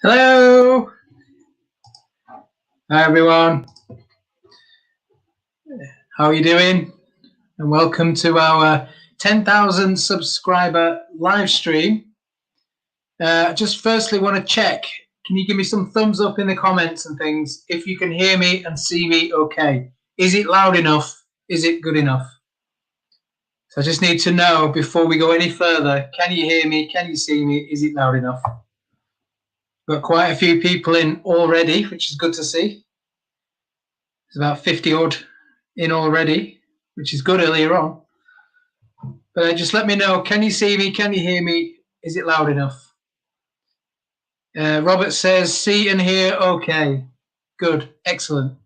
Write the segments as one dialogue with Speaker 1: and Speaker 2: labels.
Speaker 1: Hello. Hi everyone. How are you doing? And welcome to our 10,000 subscriber live stream. Just firstly want to check, can you give me some thumbs up in the comments and things if you can hear me and see me okay? Is it loud enough? Is it good enough? So I just need to know before we go any further, can you hear me? Can you see me? Is it loud enough? Got quite a few people in already, which is good to see. There's about 50 odd in already, which is good earlier on. But just let me know. Can you see me? Can you hear me? Is it loud enough? Robert says, see and hear. Okay. Good. Excellent.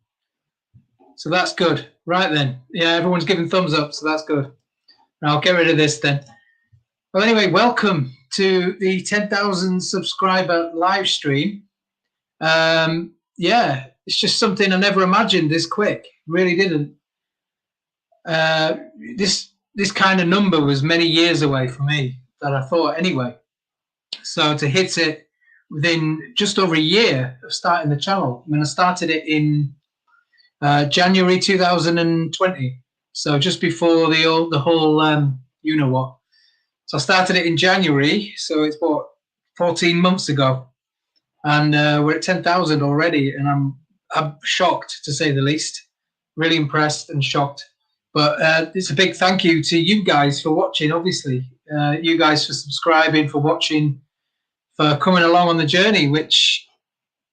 Speaker 1: So that's good. Right then. Yeah, everyone's giving thumbs up, so that's good. Now I'll get rid of this then. Well, anyway, welcome to the 10,000 subscriber live stream. Yeah, it's just something I never imagined this quick. Really didn't. This kind of number was many years away from me, that I thought anyway. So to hit it within just over a year of starting the channel, I mean, I started it in January 2020, so just before the whole you know what. So I started it in January, so it's what 14 months ago, and we're at 10,000 already, and I'm shocked to say the least. Really impressed and shocked. But it's a big thank you to you guys for watching. Obviously, you guys for subscribing, for watching, for coming along on the journey, which,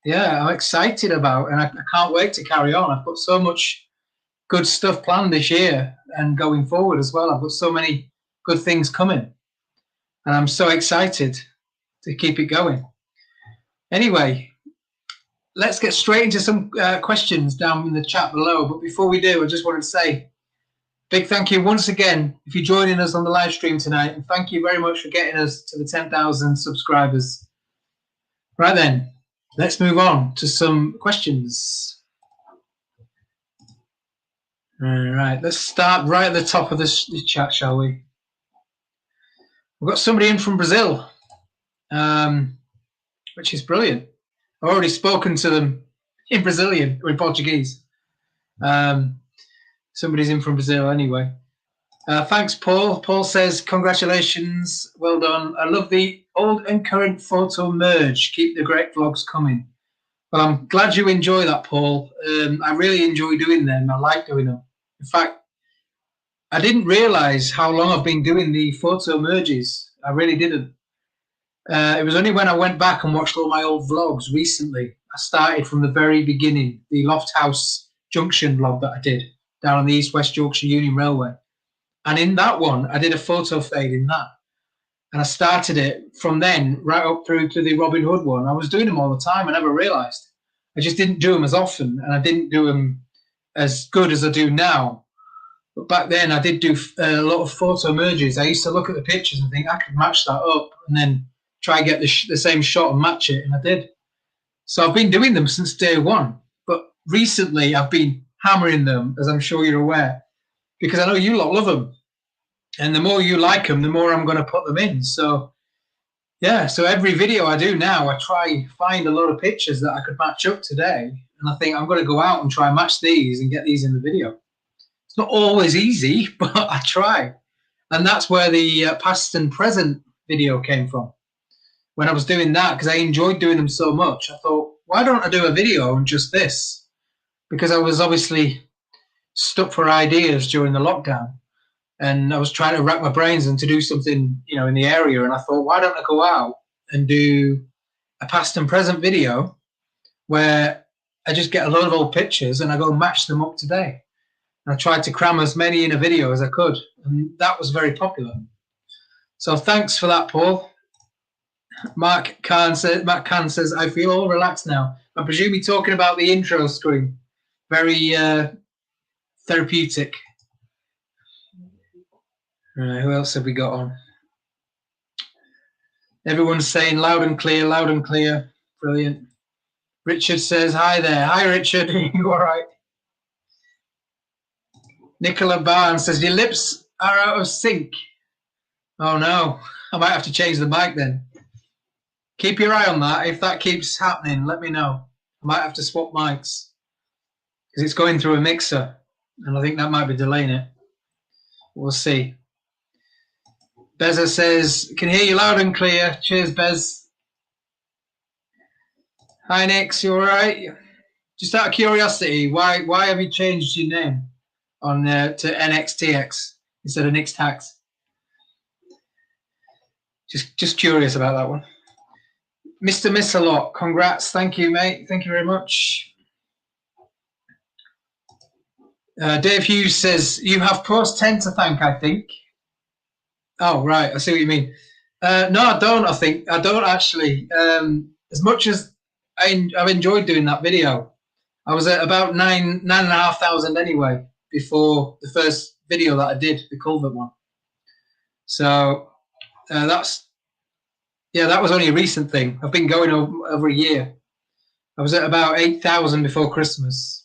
Speaker 1: yeah, I'm excited about, and I can't wait to carry on. I've got so much good stuff planned this year and going forward as well. I've got so many good things coming, and I'm so excited to keep it going. Anyway, let's get straight into some questions down in the chat below. But before we do, I just wanted to say big thank you once again if you're joining us on the live stream tonight, and thank you very much for getting us to the 10,000 subscribers. Right then, let's move on to some questions. All right, let's start right at the top of this chat, shall we? We've got somebody in from Brazil, which is brilliant. I've already spoken to them in Brazilian or in Portuguese. Somebody's in from Brazil anyway. Thanks, Paul. Paul says, congratulations, well done. I love the old and current photo merge. Keep the great vlogs coming. Well, I'm glad you enjoy that, Paul. I really enjoy doing them. I like doing them. In fact, I didn't realise how long I've been doing the photo merges. I really didn't. It was only when I went back and watched all my old vlogs recently. I started from the very beginning, the Loft House Junction vlog that I did down on the East West Yorkshire Union Railway. And in that one, I did a photo fade in that. And I started it from then right up through to the Robin Hood one. I was doing them all the time. I never realised. I just didn't do them as often, and I didn't do them as good as I do now. But back then, I did do a lot of photo merges. I used to look at the pictures and think I could match that up, and then try and get the same shot and match it, and I did. So I've been doing them since day one. But recently, I've been hammering them, as I'm sure you're aware, because I know you lot love them. And the more you like them, the more I'm going to put them in. So, yeah, so every video I do now, I try find a lot of pictures that I could match up today. And I think I'm going to go out and try and match these and get these in the video. It's not always easy, but I try. And that's where the past and present video came from. When I was doing that, because I enjoyed doing them so much, I thought, why don't I do a video on just this? Because I was obviously stuck for ideas during the lockdown. And I was trying to rack my brains and to do something, you know, in the area. And I thought, why don't I go out and do a past and present video where I just get a load of old pictures and I go match them up today. And I tried to cram as many in a video as I could. And that was very popular. So thanks for that, Paul. Matt Khan says, I feel all relaxed now. I presume you're talking about the intro screen. Very therapeutic. Right, who else have we got on? Everyone's saying loud and clear, loud and clear. Brilliant. Richard says, hi there. Hi, Richard. You all right? Nicola Barnes says, your lips are out of sync. Oh, no. I might have to change the mic then. keep your eye on that. If that keeps happening, let me know. I might have to swap mics because it's going through a mixer, and I think that might be delaying it. We'll see. Beza says, can hear you loud and clear. Cheers, Bez. Hi, Nix. You all right? Just out of curiosity, why have you changed your name on to NXTX instead of Nix Tax? Just curious about that one. Mr. Missalot, congrats. Thank you, mate. Thank you very much. Dave Hughes says, you have post 10 to thank, I think. Oh, right. I see what you mean. No, I don't, I don't actually. As much as I've enjoyed doing that video, I was at about 9,500 anyway before the first video that I did, the culvert one. So that was only a recent thing. I've been going over a year. I was at about 8,000 before Christmas.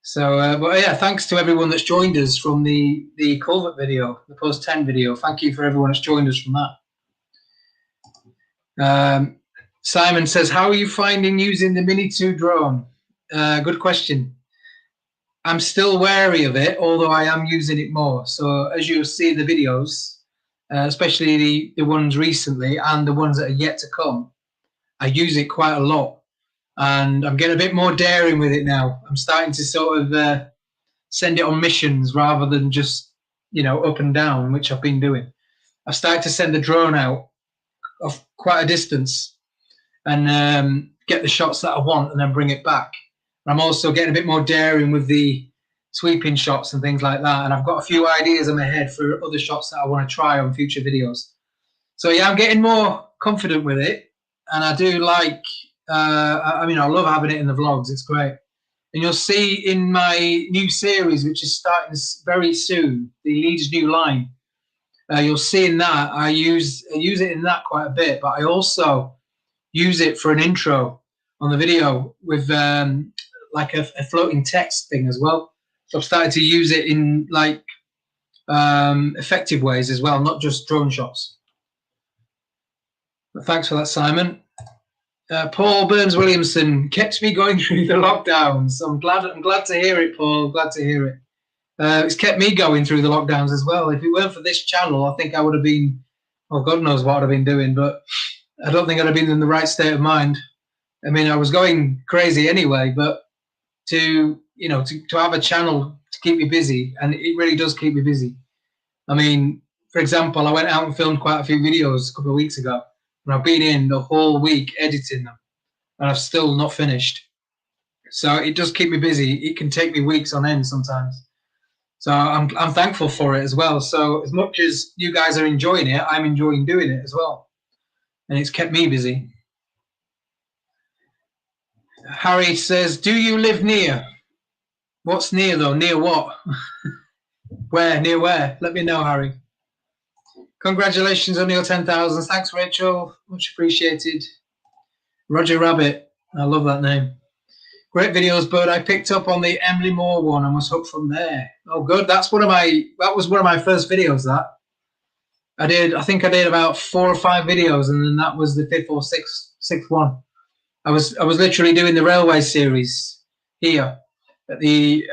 Speaker 1: So, but yeah, thanks to everyone that's joined us from the culvert video, the post 10 video. Thank you for everyone that's joined us from that. Simon says, how are you finding using the Mini 2 drone? Good question. I'm still wary of it, although I am using it more. So as you'll see in the videos, especially the ones recently and the ones that are yet to come, I use it quite a lot. And I'm getting a bit more daring with it now. I'm starting to sort of send it on missions rather than just, up and down, which I've been doing. I've started to send the drone out of quite a distance and get the shots that I want and then bring it back. I'm also getting a bit more daring with the sweeping shots and things like that. And I've got a few ideas in my head for other shots that I want to try on future videos. So yeah, I'm getting more confident with it. And I do like, I love having it in the vlogs. It's great. And you'll see in my new series, which is starting very soon, the Leeds new line, you'll see in that, I use it in that quite a bit, but I also use it for an intro on the video with like a floating text thing as well. So I've started to use it in like effective ways as well, not just drone shots. But thanks for that, Simon. Paul Burns Williamson kept me going through the lockdowns. I'm glad to hear it, Paul. Glad to hear it. It's kept me going through the lockdowns as well. If it weren't for this channel, I think I would have been, God knows what I'd have been doing, but I don't think I'd have been in the right state of mind. I mean, I was going crazy anyway, but to have a channel to keep me busy, and it really does keep me busy. I mean, for example, I went out and filmed quite a few videos a couple of weeks ago, and I've been in the whole week editing them, and I've still not finished. So it does keep me busy. It can take me weeks on end sometimes. So I'm thankful for it as well. So as much as you guys are enjoying it, I'm enjoying doing it as well. And it's kept me busy. Harry says, do you live near? What's near, though? Near what? Where? Near where? Let me know, Harry. Congratulations on your 10,000. Thanks, Rachel. Much appreciated. Roger Rabbit. I love that name. Great videos, bud. I picked up on the Emily Moore one and was hooked from there. Oh, good. That was one of my first videos, that. I think I did about 4 or 5 videos, and then that was the 5th or 6th one. I was literally doing the railway series here at the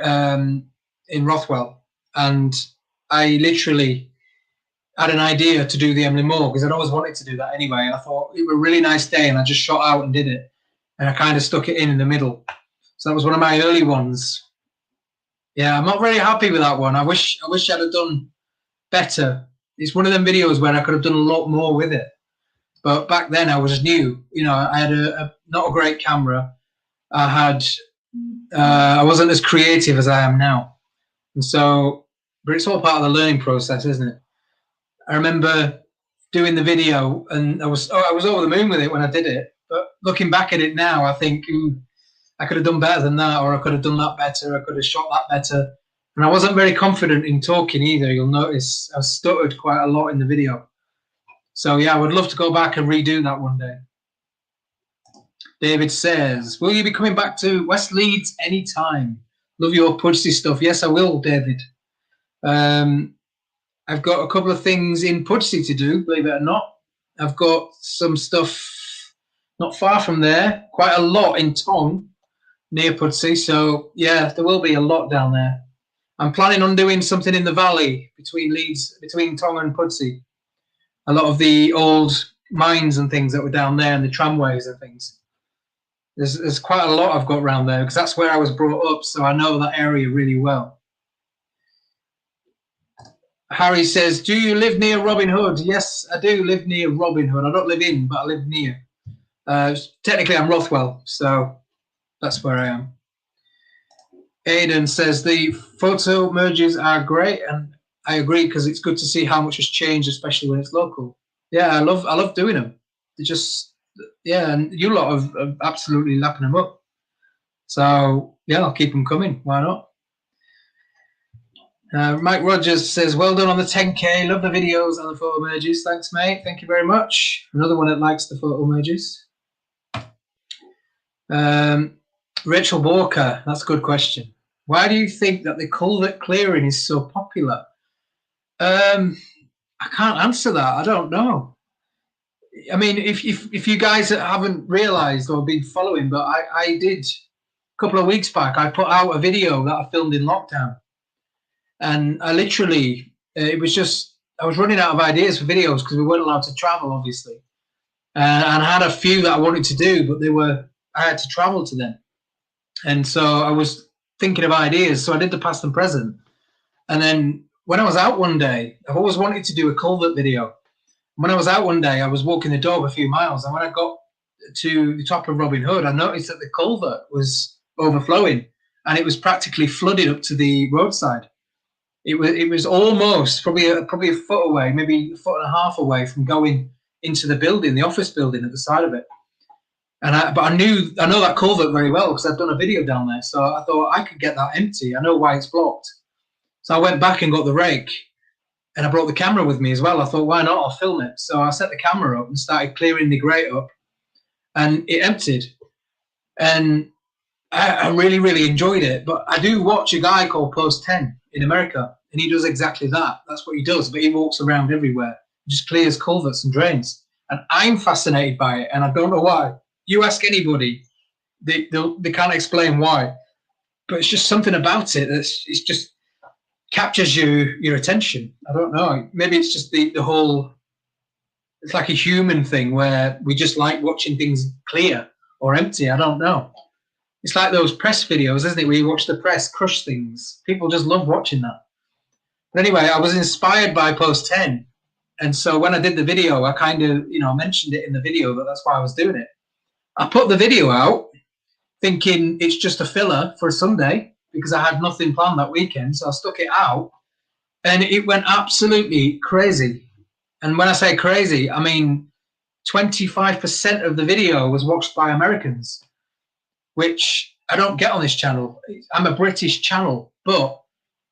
Speaker 1: in Rothwell, and I literally had an idea to do the Emily Moore because I'd always wanted to do that anyway. And I thought it was a really nice day, and I just shot out and did it, and I kind of stuck it in the middle. So that was one of my early ones. Yeah, I'm not very happy with that one. I wish I'd have done better. It's one of them videos where I could have done a lot more with it. But back then I was new. I had not a great camera. I wasn't as creative as I am now. And so, but it's all part of the learning process, isn't it? I remember doing the video and I was over the moon with it when I did it. But looking back at it now, I think I could have done better than that, or I could have done that better. I could have shot that better. And I wasn't very confident in talking either. You'll notice I stuttered quite a lot in the video. So yeah, I would love to go back and redo that one day. David says, will you be coming back to West Leeds anytime? Love your Pudsey stuff. Yes, I will, David. I've got a couple of things in Pudsey to do, believe it or not. I've got some stuff not far from there, quite a lot in Tong, near Pudsey. So, yeah, there will be a lot down there. I'm planning on doing something in the valley between Leeds, between Tong and Pudsey. A lot of the old mines and things that were down there and the tramways and things. There's quite a lot I've got around there because that's where I was brought up, so I know that area really well. Harry says, do you live near Robin Hood? Yes, I do live near Robin Hood. I don't live in, but I live near. Technically, I'm Rothwell, so that's where I am. Aidan says, the photo merges are great, and I agree because it's good to see how much has changed, especially when it's local. Yeah, I love doing them. They just, yeah, and you lot have absolutely lapping them up. So, yeah, I'll keep them coming. Why not? Mike Rogers says, well done on the 10K. Love the videos and the photo merges. Thanks, mate. Thank you very much. Another one that likes the photo merges. Rachel Walker, that's a good question. Why do you think that the culvert clearing is so popular? I can't answer that. I don't know. I mean, if you guys haven't realised or been following, but I did a couple of weeks back, I put out a video that I filmed in lockdown. And I literally, it was just, I was running out of ideas for videos because we weren't allowed to travel, obviously. And I had a few that I wanted to do, but I had to travel to them. And so I was thinking of ideas. So I did the past and present. And then when I was out one day, I've always wanted to do a culvert video. When I was out one day, I was walking the dog a few miles. And when I got to the top of Robin Hood, I noticed that the culvert was overflowing and it was practically flooded up to the roadside. It was almost probably a foot away, maybe a foot and a half away from going into the building, the office building at the side of it. But I know that culvert very well because I've done a video down there. So I thought I could get that empty. I know why it's blocked. So I went back and got the rake, and I brought the camera with me as well. I thought, why not? I'll film it. So I set the camera up and started clearing the grate up, and it emptied. And I really, really enjoyed it. But I do watch a guy called Post 10 in America, and he does exactly that. That's what he does. But he walks around everywhere, just clears culverts and drains. And I'm fascinated by it, and I don't know why. You ask anybody, they can't explain why. But it's just something about it it just captures your attention. I don't know. Maybe it's just the whole. It's like a human thing where we just like watching things clear or empty. I don't know. It's like those press videos, isn't it, where you watch the press crush things. People just love watching that. But anyway, I was inspired by Post 10. And so when I did the video, I kind of, mentioned it in the video that's why I was doing it. I put the video out thinking it's just a filler for a Sunday because I had nothing planned that weekend. So I stuck it out and it went absolutely crazy. And when I say crazy, I mean 25% of the video was watched by Americans, which I don't get on this channel. I'm a British channel, but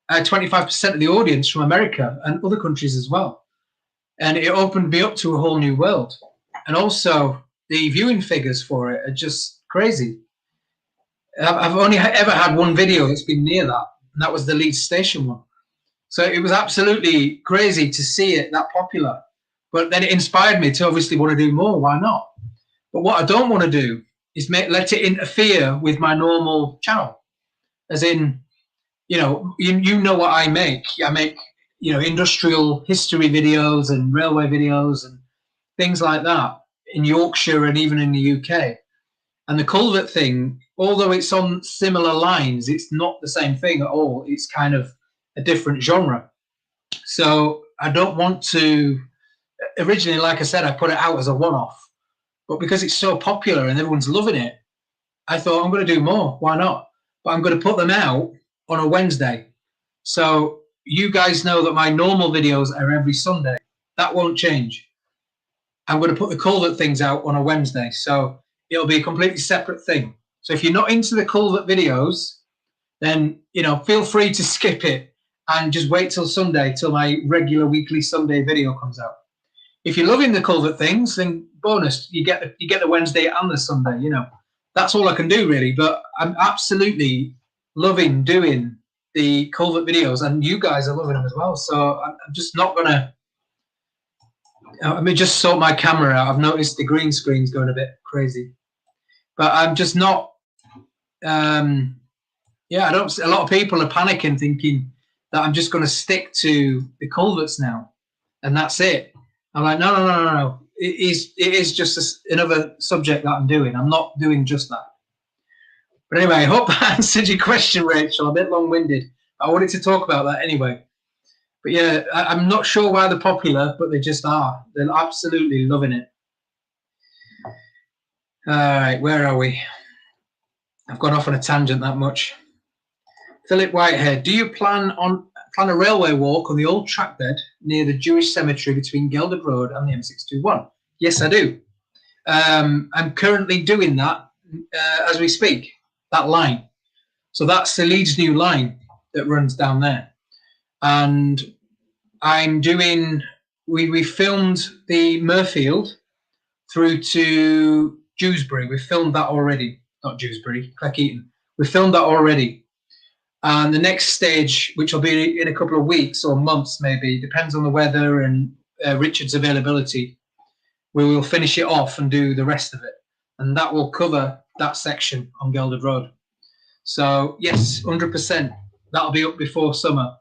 Speaker 1: I had 25% of the audience from America and other countries as well. And it opened me up to a whole new world. And also, the viewing figures for it are just crazy. I've only ever had one video that's been near that, and that was the Leeds station one. So it was absolutely crazy to see it that popular. But then it inspired me to obviously want to do more. Why not? But what I don't want to do is let it interfere with my normal channel. As in, you know what I make. I make, industrial history videos and railway videos and things like that in Yorkshire and even in the UK. And the culvert thing, although it's on similar lines, it's not the same thing at all. It's kind of a different genre. So I don't want to, originally, like I said, I put it out as a one-off. But because it's so popular and everyone's loving it, I thought I'm going to do more. Why not? But I'm going to put them out on a Wednesday. So you guys know that my normal videos are every Sunday. That won't change. I'm going to put the culvert things out on a Wednesday. So it'll be a completely separate thing. So if you're not into the culvert videos, then, feel free to skip it and just wait till Sunday, till my regular weekly Sunday video comes out. If you're loving the culvert things, then bonus, you get the Wednesday and the Sunday, That's all I can do, really. But I'm absolutely loving doing the culvert videos, and you guys are loving them as well. So I'm just not going to Let me just sort my camera out. I've noticed the green screen's going a bit crazy, but I'm just not. Yeah, I don't. A lot of people are panicking, thinking that I'm just going to stick to the culverts now, and that's it. I'm like, no, no, no, no, no. It is just another subject that I'm doing. I'm not doing just that. But anyway, I hope I answered your question, Rachel. A bit long-winded. I wanted to talk about that anyway. But yeah, I'm not sure why they're popular, but they just are. They're absolutely loving it. All right, where are we? I've gone off on a tangent that much. Philip Whitehead, do you plan a railway walk on the old track bed near the Jewish cemetery between Gelderd Road and the M621? Yes, I do. I'm currently doing that as we speak, that line. So that's the Leeds new line that runs down there. And I'm doing, we filmed the Milnerfield through to Dewsbury. We filmed that already. Not Dewsbury, Cleckheaton. We filmed that already. And the next stage, which will be in a couple of weeks or months maybe, depends on the weather and Richard's availability, we will finish it off and do the rest of it. And that will cover that section on Gelderd Road. So, yes, 100%. That'll be up before summer.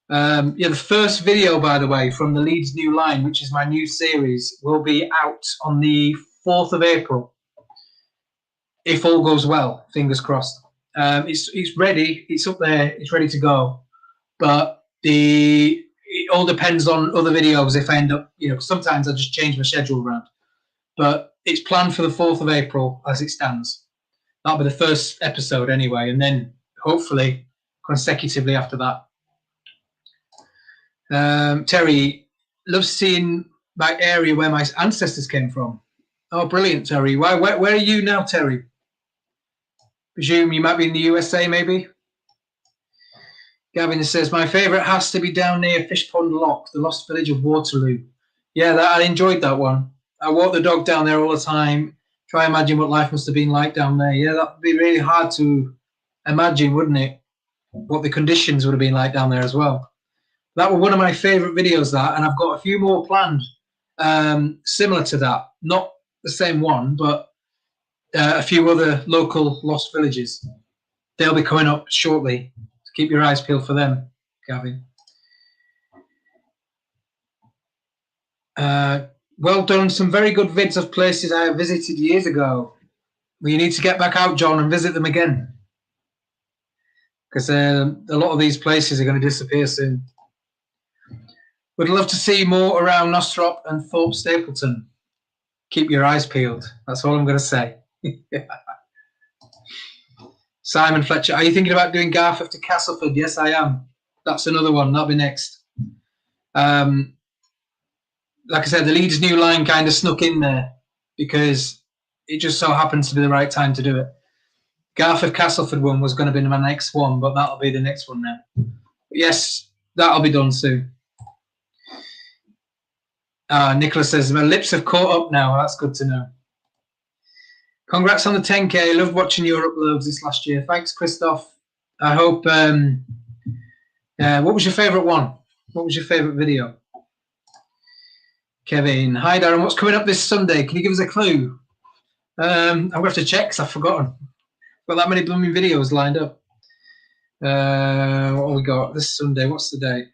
Speaker 1: Yeah, the first video, by the way, from the Leeds New Line, which is my new series, will be out on the 4th of April. If all goes well, fingers crossed. It's ready. It's up there. It's ready to go. But it all depends on other videos. If I end up, sometimes I just change my schedule around. But it's planned for the 4th of April as it stands. That'll be the first episode anyway, and then hopefully consecutively after that. Terry, loves seeing my area where my ancestors came from. Oh, brilliant, Terry. Where are you now, Terry? Presume you might be in the USA, maybe? Gavin says, my favourite has to be down near Fishpond Lock, the lost village of Waterloo. Yeah, I enjoyed that one. I walk the dog down there all the time. Try and imagine what life must have been like down there. Yeah, that would be really hard to imagine, wouldn't it? What the conditions would have been like down there as well. That was one of my favourite videos, that, and I've got a few more planned similar to that. Not the same one, but a few other local lost villages. They'll be coming up shortly. So keep your eyes peeled for them, Gavin. Well done. Some very good vids of places I have visited years ago. Well, you need to get back out, John, and visit them again. Because a lot of these places are going to disappear soon. Would love to see more around Nostrop and Thorpe Stapleton. Keep your eyes peeled. That's all I'm going to say. Simon Fletcher, are you thinking about doing Garforth to Castleford? Yes, I am. That's another one. That'll be next. Like I said, the Leeds New Line kind of snuck in there because it just so happens to be the right time to do it. Garforth Castleford one was going to be my next one, but that'll be the next one now. But yes, that'll be done soon. Nicholas says, my lips have caught up now. That's good to know. Congrats on the 10K. Loved watching your uploads this last year. Thanks, Christoph. I hope... what was your favourite one? What was your favourite video? Kevin. Hi, Darren. What's coming up this Sunday? Can you give us a clue? I'm going to have to check because I've forgotten. Got that many blooming videos lined up. What have we got this Sunday? What's the date?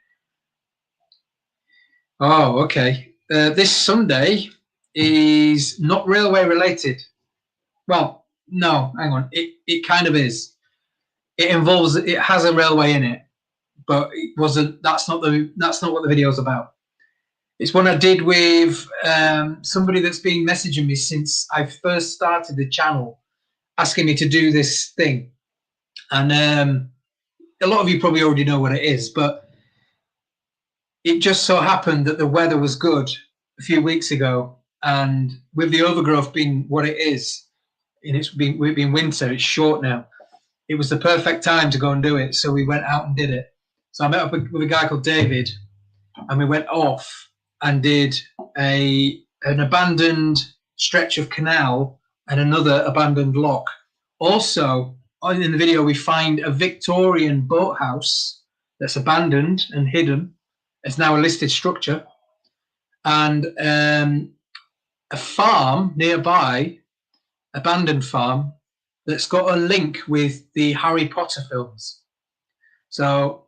Speaker 1: Oh, okay. This Sunday is not railway related. Well, no, hang on. It kind of is. It has a railway in it, but it wasn't. That's not what the video's about. It's one I did with somebody that's been messaging me since I first started the channel, asking me to do this thing. And a lot of you probably already know what it is, but it just so happened that the weather was good a few weeks ago, and with the overgrowth being what it is, and we've been winter, it's short now. It was the perfect time to go and do it, so we went out and did it. So I met up with a guy called David, and we went off and did an abandoned stretch of canal and another abandoned lock. Also, in the video, we find a Victorian boathouse that's abandoned and hidden. It's now a listed structure. and a farm nearby, abandoned farm, that's got a link with the Harry Potter films. So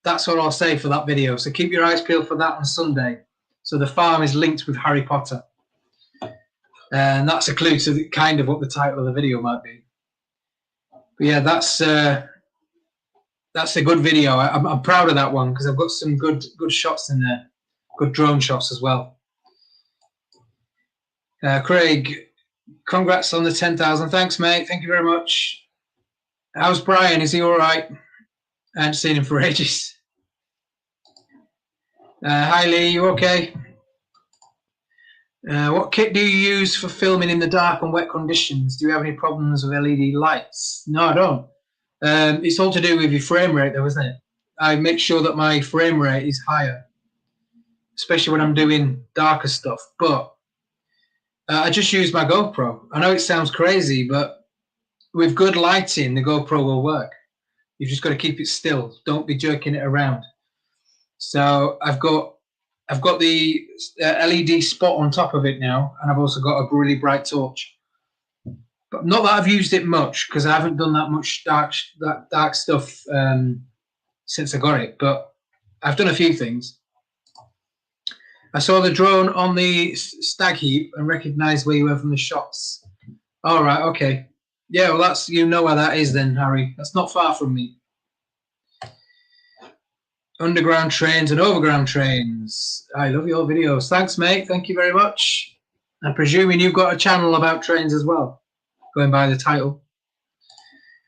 Speaker 1: that's what I'll say for that video. So keep your eyes peeled for that on Sunday. So the farm is linked with Harry Potter. And that's a clue to kind of what the title of the video might be. But yeah, that's a good video. I'm proud of that one because I've got some good shots in there. Good drone shots as well. Craig, congrats on the 10,000. Thanks, mate. Thank you very much. How's Brian? Is he all right? I haven't seen him for ages. Hi, Lee. You okay? What kit do you use for filming in the dark and wet conditions? Do you have any problems with LED lights? No, I don't. It's all to do with your frame rate, though, isn't it? I make sure that my frame rate is higher, especially when I'm doing darker stuff. But I just use my GoPro. I know it sounds crazy, but with good lighting, the GoPro will work. You've just got to keep it still. Don't be jerking it around. So I've got the LED spot on top of it now, and I've also got a really bright torch. But not that I've used it much because I haven't done that much dark stuff since I got it. But I've done a few things. I saw the drone on the stag heap and recognised where you were from the shots. All right, okay. Yeah, well, that's, you know where that is then, Harry. That's not far from me. Underground trains and overground trains. I love your videos. Thanks, mate. Thank you very much. I'm presuming you've got a channel about trains as well, going by the title.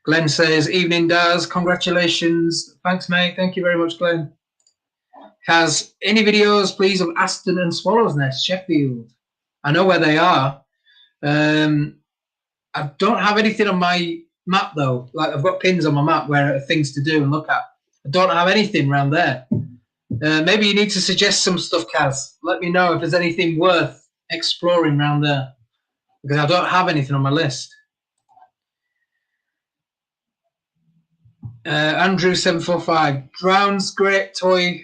Speaker 1: Glenn says, evening, Daz. Congratulations. Thanks, mate. Thank you very much, Glenn. Has any videos, please, of Aston and Swallow's Nest, Sheffield? I know where they are. I don't have anything on my map, though. Like, I've got pins on my map where are things to do and look at. I don't have anything around there. Maybe you need to suggest some stuff, Kaz. Let me know if there's anything worth exploring around there, because I don't have anything on my list. Andrew745, Brown's great toy,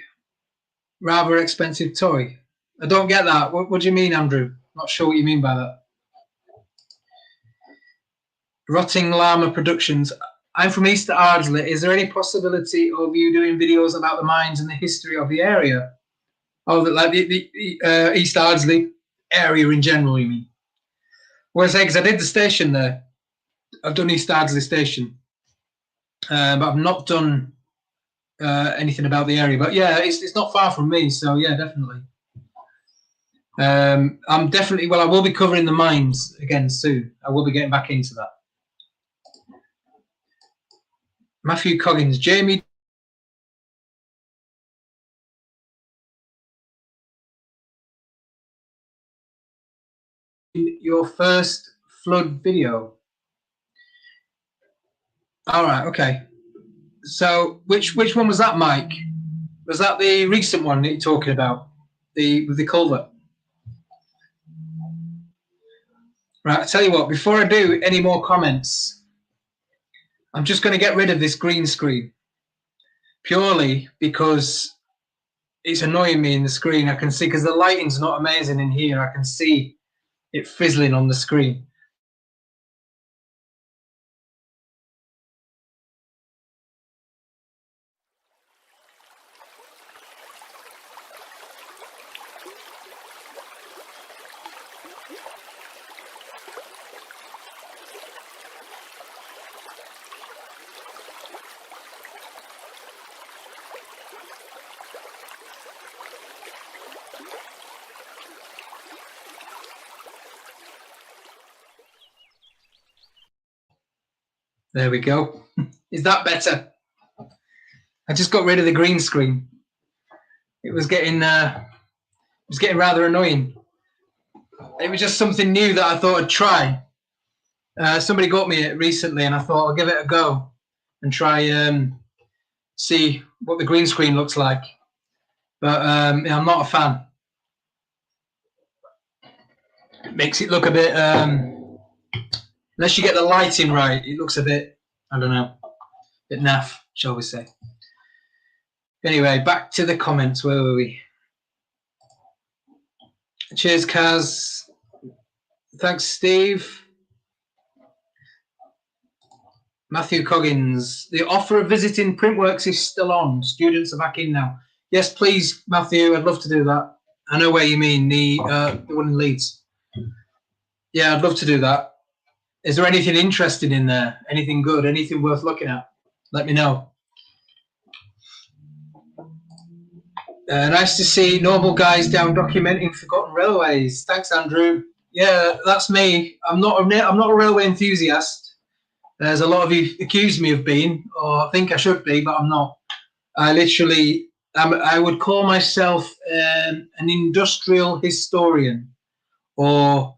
Speaker 1: rather expensive toy. I don't get that. What do you mean, Andrew? Not sure what you mean by that. Rotting Llama Productions. I'm from East Ardsley. Is there any possibility of you doing videos about the mines and the history of the area? Oh, like the East Ardsley area in general, you mean? Well, I say, because I did the station there. I've done East Ardsley Station. But I've not done anything about the area. But yeah, it's not far from me, so yeah, definitely. I'm definitely, well, I will be covering the mines again soon. I will be getting back into that. Matthew Coggins, Jamie. Your first flood video. All right, okay. So which one was that, Mike? Was that the recent one that you're talking about? With the culvert? Right, I tell you what, before I do any more comments, I'm just going to get rid of this green screen. Purely because it's annoying me in the screen. I can see, because the lighting's not amazing in here, I can see it fizzling on the screen. There we go. Is that better? I just got rid of the green screen. It was getting rather annoying. It was just something new that I thought I'd try. Somebody got me it recently, and I thought I'll give it a go and try see what the green screen looks like. But I'm not a fan. It makes it look a bit, unless you get the lighting right, it looks a bit, I don't know, a bit naff, shall we say. Anyway, back to the comments. Where were we? Cheers, Kaz. Thanks, Steve. Matthew Coggins. The offer of visiting Printworks is still on. Students are back in now. Yes, please, Matthew. I'd love to do that. I know where you mean, the one in Leeds. Yeah, I'd love to do that. Is there anything interesting in there? Anything good? Anything worth looking at? Let me know. Nice to see normal guys down documenting forgotten railways. Thanks, Andrew. Yeah, that's me. I'm not a railway enthusiast. There's a lot of you accuse me of being, or think I should be, but I'm not. I literally, I would call myself an industrial historian, or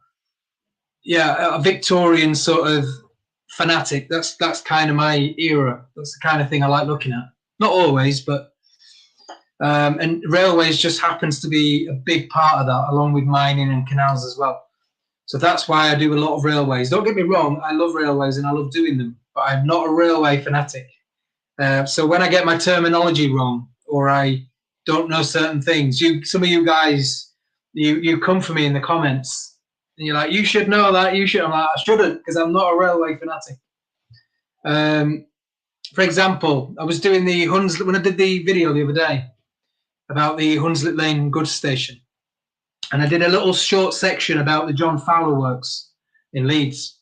Speaker 1: a Victorian sort of fanatic. That's kind of my era. That's the kind of thing I like looking at. Not always, but and railways just happens to be a big part of that, along with mining and canals as well. So that's why I do a lot of railways. Don't get me wrong, I love railways and I love doing them, but I'm not a railway fanatic. So when I get my terminology wrong or I don't know certain things, some of you guys, you come for me in the comments and you're like, you should know that, you should. I'm like, I shouldn't, because I'm not a railway fanatic. For example, I was doing the Hunslet, when I did the video the other day about the Hunslet Lane goods station, and I did a little short section about the John Fowler Works in Leeds.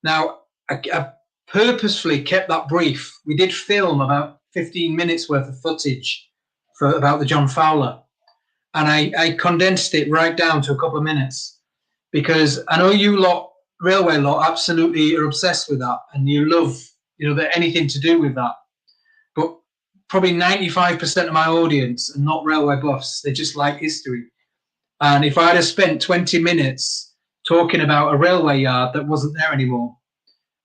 Speaker 1: Now, I purposefully kept that brief. We did film about 15 minutes worth of footage about the John Fowler, and I condensed it right down to a couple of minutes, because I know you lot, railway lot, absolutely are obsessed with that, and you love, anything to do with that. But probably 95% of my audience are not railway buffs. They just like history. And if I'd have spent 20 minutes talking about a railway yard that wasn't there anymore,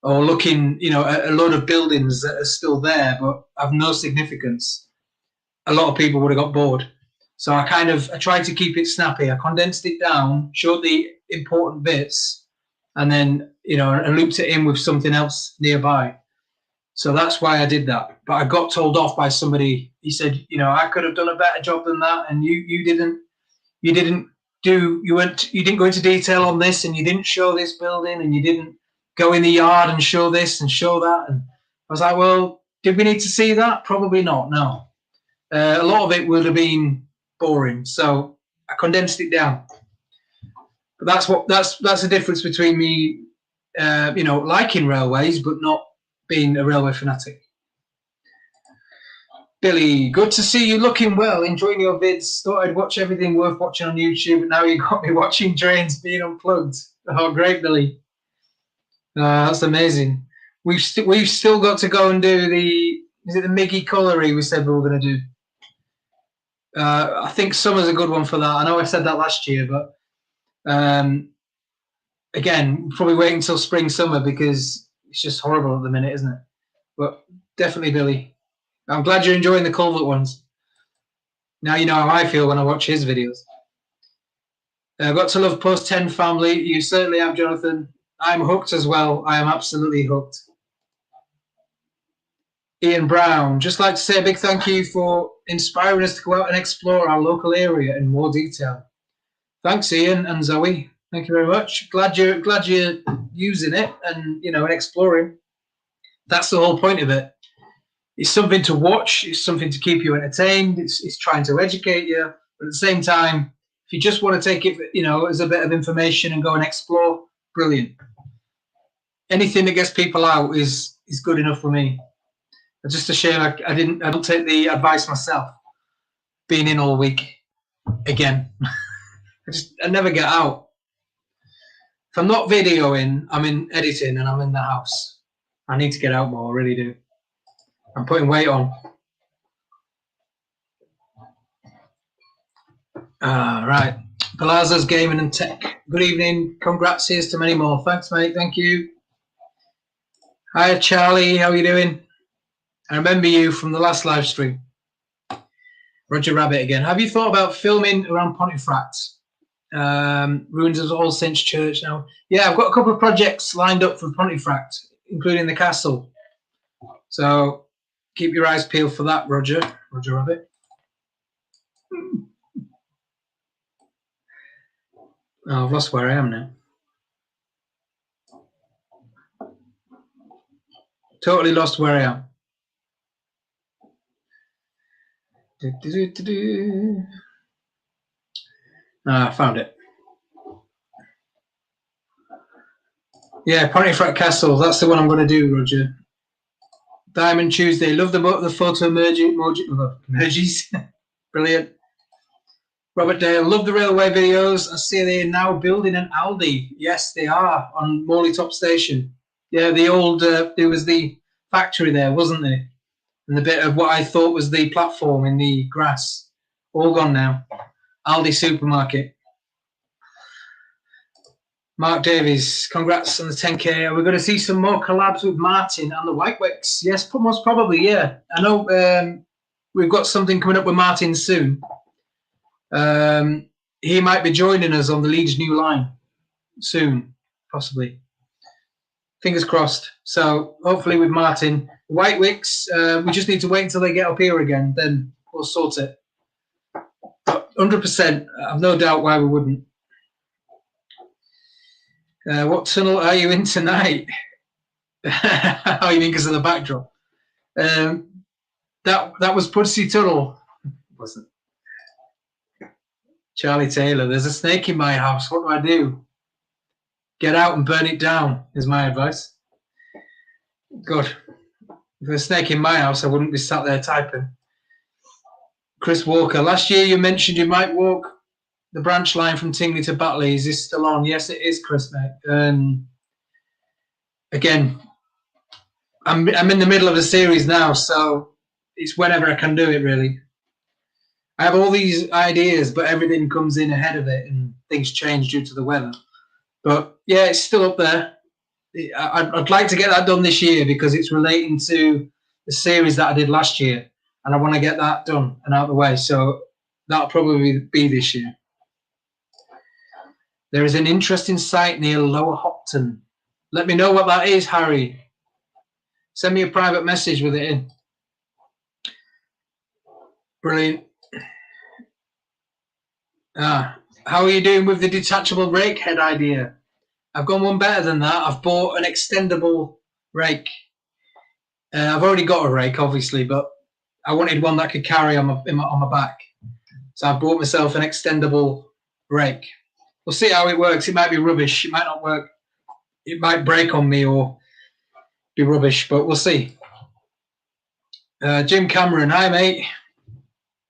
Speaker 1: or looking, at a load of buildings that are still there but have no significance, a lot of people would have got bored. So I tried to keep it snappy. I condensed it down, showed the important bits, and then, and looped it in with something else nearby. So that's why I did that. But I got told off by somebody. He said, I could have done a better job than that, and you didn't go into detail on this, and you didn't show this building, and you didn't go in the yard and show this and show that. And I was like, well, did we need to see that? Probably not. No. A lot of it would have been boring, so I condensed it down. But that's the difference between me, liking railways but not being a railway fanatic. Billy, good to see you looking well, enjoying your vids. Thought I'd watch everything worth watching on YouTube, but now you got me watching trains being unplugged. Oh, great, Billy. That's amazing. We've still got to go and do the Miggy Colliery we said we were going to do. I think summer's a good one for that. I know I said that last year, but again, probably wait until spring, summer, because it's just horrible at the minute, isn't it? But definitely, Billy. I'm glad you're enjoying the culvert ones. Now you know how I feel when I watch his videos. I've got to love Post 10 family. You certainly have, Jonathan. I'm hooked as well. I am absolutely hooked. Ian Brown, just like to say a big thank you for inspiring us to go out and explore our local area in more detail. Thanks, Ian and Zoe. Thank you very much. Glad you're using it and and exploring. That's the whole point of it. It's something to watch. It's something to keep you entertained. It's trying to educate you, but at the same time, if you just want to take it, as a bit of information and go and explore, brilliant. Anything that gets people out is good enough for me. It's just a shame I don't take the advice myself. Being in all week again, I never get out. If I'm not videoing, I'm in editing and I'm in the house. I need to get out more. I really do. I'm putting weight on. Right. Palazzo's Gaming and Tech. Good evening. Congrats. Here's to many more. Thanks, mate. Thank you. Hi, Charlie. How are you doing? I remember you from the last live stream. Roger Rabbit again. Have you thought about filming around Pontefract? Ruins of All Saints Church now. Yeah, I've got a couple of projects lined up for Pontefract, including the castle. So keep your eyes peeled for that, Roger Rabbit. Oh, I've lost where I am now. Totally lost where I am. I found it. Yeah, Pontefract Castle. That's the one I'm going to do, Roger. Diamond Tuesday. Love the photo emojis. Brilliant. Robert Dale. Love the railway videos. I see they're now building an Aldi. Yes, they are on Morley Top Station. Yeah, the old, there was the factory there, wasn't there? And the bit of what I thought was the platform in the grass. All gone now. Aldi supermarket. Mark Davies, congrats on the 10K. We're going to see some more collabs with Martin and the White Wicks. Yes, most probably, yeah. I know we've got something coming up with Martin soon. He might be joining us on the Leeds new line soon, possibly. Fingers crossed. So hopefully with Martin. White Wicks, we just need to wait until they get up here again, then we'll sort it. But 100%, I've no doubt why we wouldn't. What tunnel are you in tonight? Oh, you mean because of the backdrop? That was Pudsey Tunnel, wasn't it? Charlie Taylor. There's a snake in my house. What do I do? Get out and burn it down is my advice. God, if there's a snake in my house, I wouldn't be sat there typing. Chris Walker. Last year you mentioned you might walk the branch line from Tingley to Batley. Is this still on? Yes, it is, Chris, mate. Again, I'm in the middle of a series now, so it's whenever I can do it, really. I have all these ideas, but everything comes in ahead of it and things change due to the weather. But yeah, it's still up there. I'd like to get that done this year because it's relating to the series that I did last year, and I want to get that done and out of the way. So that'll probably be this year. There is an interesting site near Lower Hopton. Let me know what that is, Harry. Send me a private message with it in. Brilliant. How are you doing with the detachable rake head idea? I've gone one better than that. I've bought an extendable rake. I've already got a rake, obviously, but I wanted one that could carry on my back. So I bought myself an extendable rake. We'll see how it works. It might be rubbish. It might not work. It might break on me or be rubbish, but we'll see. Jim Cameron, hi, mate.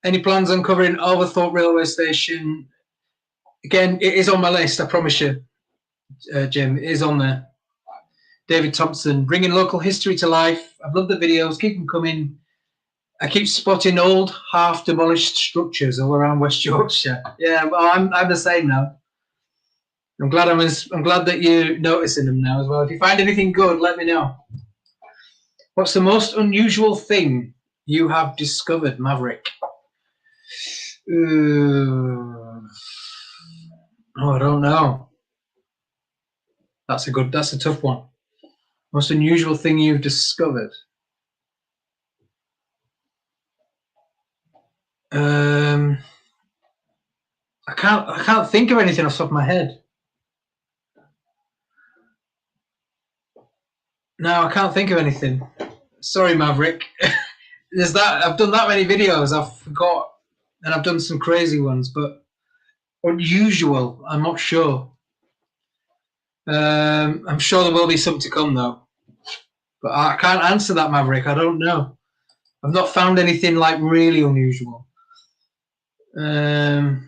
Speaker 1: Any plans on covering Overthorpe Railway Station? Again, it is on my list, I promise you, Jim. It is on there. David Thompson, bringing local history to life. I've loved the videos. Keep them coming. I keep spotting old, half-demolished structures all around West Yorkshire. Yeah, well, I'm the same now. I'm glad that you're noticing them now as well. If you find anything good, let me know. What's the most unusual thing you have discovered, Maverick? Oh, I don't know. That's a tough one. Most unusual thing you've discovered? I can't think of anything off the top of my head. No, I can't think of anything. Sorry, Maverick. There's that. I've done that many videos. I've forgot, and I've done some crazy ones, but unusual. I'm not sure. I'm sure there will be some to come though, but I can't answer that, Maverick. I don't know. I've not found anything like really unusual. No,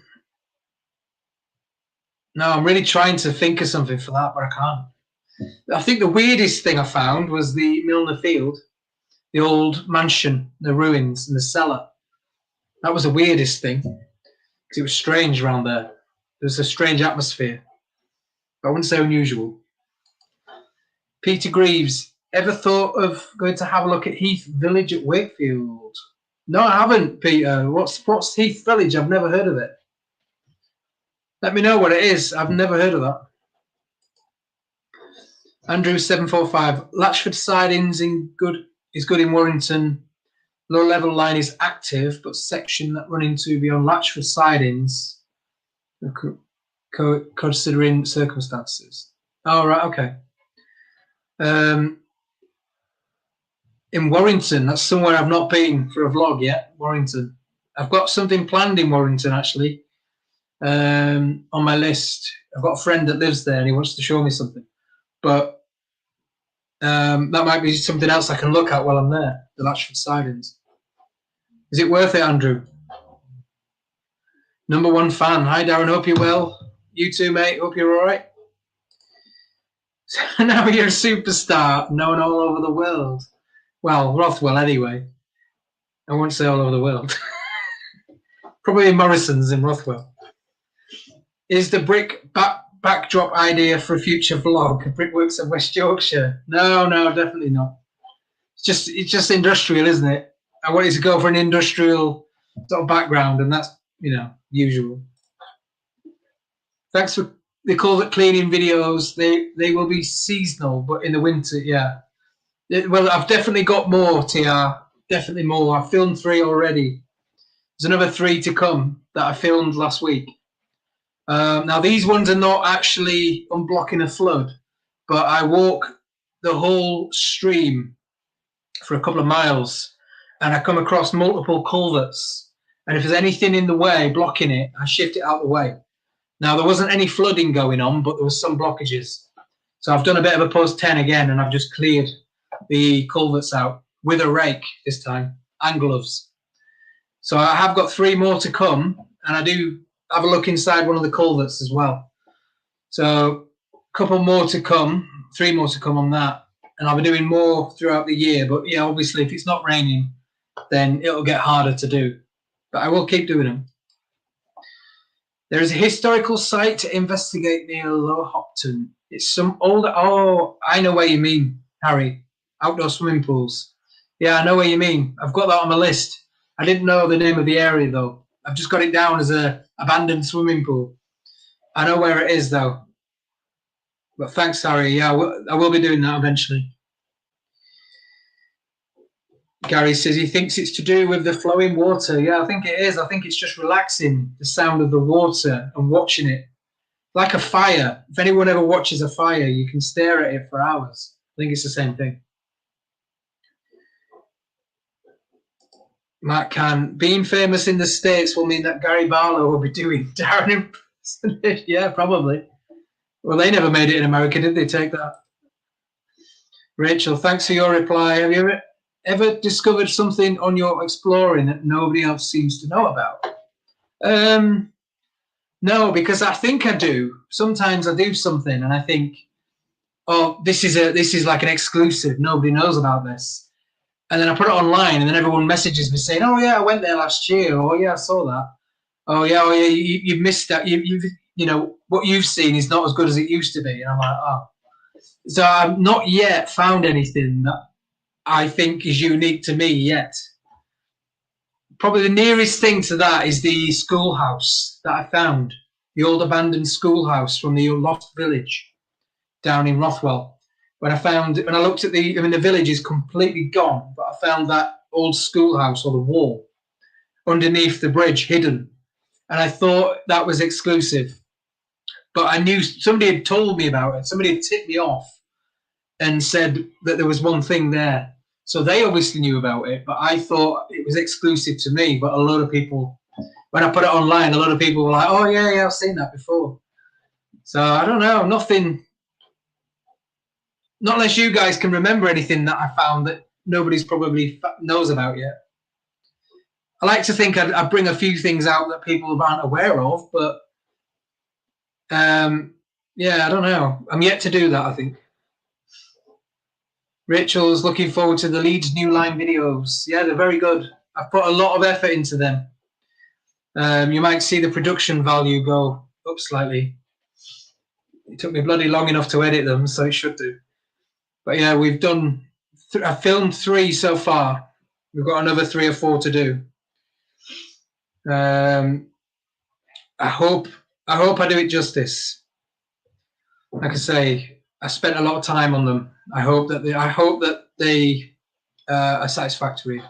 Speaker 1: I'm really trying to think of something for that, but I can't. I think the weirdest thing I found was the Milnerfield, the old mansion, the ruins, and the cellar. That was the weirdest thing because it was strange around there. There was a strange atmosphere. But I wouldn't say unusual. Peter Greaves, ever thought of going to have a look at Heath Village at Wakefield? No, I haven't, Peter. What's Heath Village? I've never heard of it. Let me know what it is. I've never heard of that. Andrew 745. Latchford sidings is good in Warrington. Low level line is active, but section that run into beyond Latchford sidings considering circumstances. Oh, right, okay. In Warrington, that's somewhere I've not been for a vlog yet. Warrington. I've got something planned in Warrington actually. On my list. I've got a friend that lives there and he wants to show me something. But that might be something else I can look at while I'm there. The Latchford Sidings. Is it worth it, Andrew? #1 fan. Hi, Darren. Hope you're well. You too, mate. Hope you're all right. So now you're a superstar, known all over the world. Well, Rothwell, anyway. I won't say all over the world. Probably Morrison's in Rothwell. Is the brick backdrop idea for a future vlog? Brickworks of West Yorkshire? No, definitely not. It's just industrial, isn't it? I wanted to go for an industrial sort of background, and that's, usual. Thanks for, they call it cleaning videos. They will be seasonal, but in the winter, yeah. Well, I've definitely got more, TR. Definitely more. I've filmed 3 already. There's another 3 to come that I filmed last week. Now, these ones are not actually unblocking a flood, but I walk the whole stream for a couple of miles, and I come across multiple culverts. And if there's anything in the way blocking it, I shift it out of the way. Now, there wasn't any flooding going on, but there was some blockages. So I've done a bit of a post 10 again, and I've just cleared the culverts out with a rake this time and gloves. So I have got 3 more to come, and I do have a look inside one of the culverts as well. So a couple more to come, 3 more to come on that. And I'll be doing more throughout the year. But yeah, obviously, if it's not raining, then it'll get harder to do. But I will keep doing them. There is a historical site to investigate near Lower Hopton. It's some older... Oh, I know where you mean, Harry. Outdoor swimming pools. Yeah, I know what you mean. I've got that on my list. I didn't know the name of the area, though. I've just got it down as a abandoned swimming pool. I know where it is, though. But thanks, Harry. Yeah, I will be doing that eventually. Gary says he thinks it's to do with the flowing water. Yeah, I think it is. I think it's just relaxing, the sound of the water and watching it. Like a fire. If anyone ever watches a fire, you can stare at it for hours. I think it's the same thing. Matt Can. Being famous in the States will mean that Gary Barlow will be doing Darren impersonation. Yeah, probably. Well, they never made it in America, did they? Take that. Rachel, thanks for your reply. Have you ever discovered something on your exploring that nobody else seems to know about? No, because I think I do. Sometimes I do something and I think, oh, this is like an exclusive. Nobody knows about this. And then I put it online, and then everyone messages me saying, "Oh yeah, I went there last year." Or, "Oh yeah, I saw that." Oh yeah, you've missed that. What you've seen is not as good as it used to be. And I'm like, oh. So I've not yet found anything that I think is unique to me yet. Probably the nearest thing to that is the schoolhouse that I found, the old abandoned schoolhouse from the lost village down in Rothwell. When I looked at the village is completely gone, but I found that old schoolhouse or the wall underneath the bridge hidden. And I thought that was exclusive. But I knew somebody had told me about it. Somebody had tipped me off and said that there was one thing there. So they obviously knew about it, but I thought it was exclusive to me. But a lot of people, when I put it online, a lot of people were like, "Oh, yeah, I've seen that before." So I don't know, nothing, not unless you guys can remember anything that I found that nobody's probably knows about yet. I like to think I bring a few things out that people aren't aware of, but yeah, I don't know. I'm yet to do that, I think. Rachel's looking forward to the Leeds New Line videos. Yeah, they're very good. I've put a lot of effort into them. You might see the production value go up slightly. It took me bloody long enough to edit them, so it should do. But yeah, we've done... I've filmed 3 so far. We've got another 3 or 4 to do. I hope I do it justice. Like I say, I spent a lot of time on them. I hope that they are satisfactory.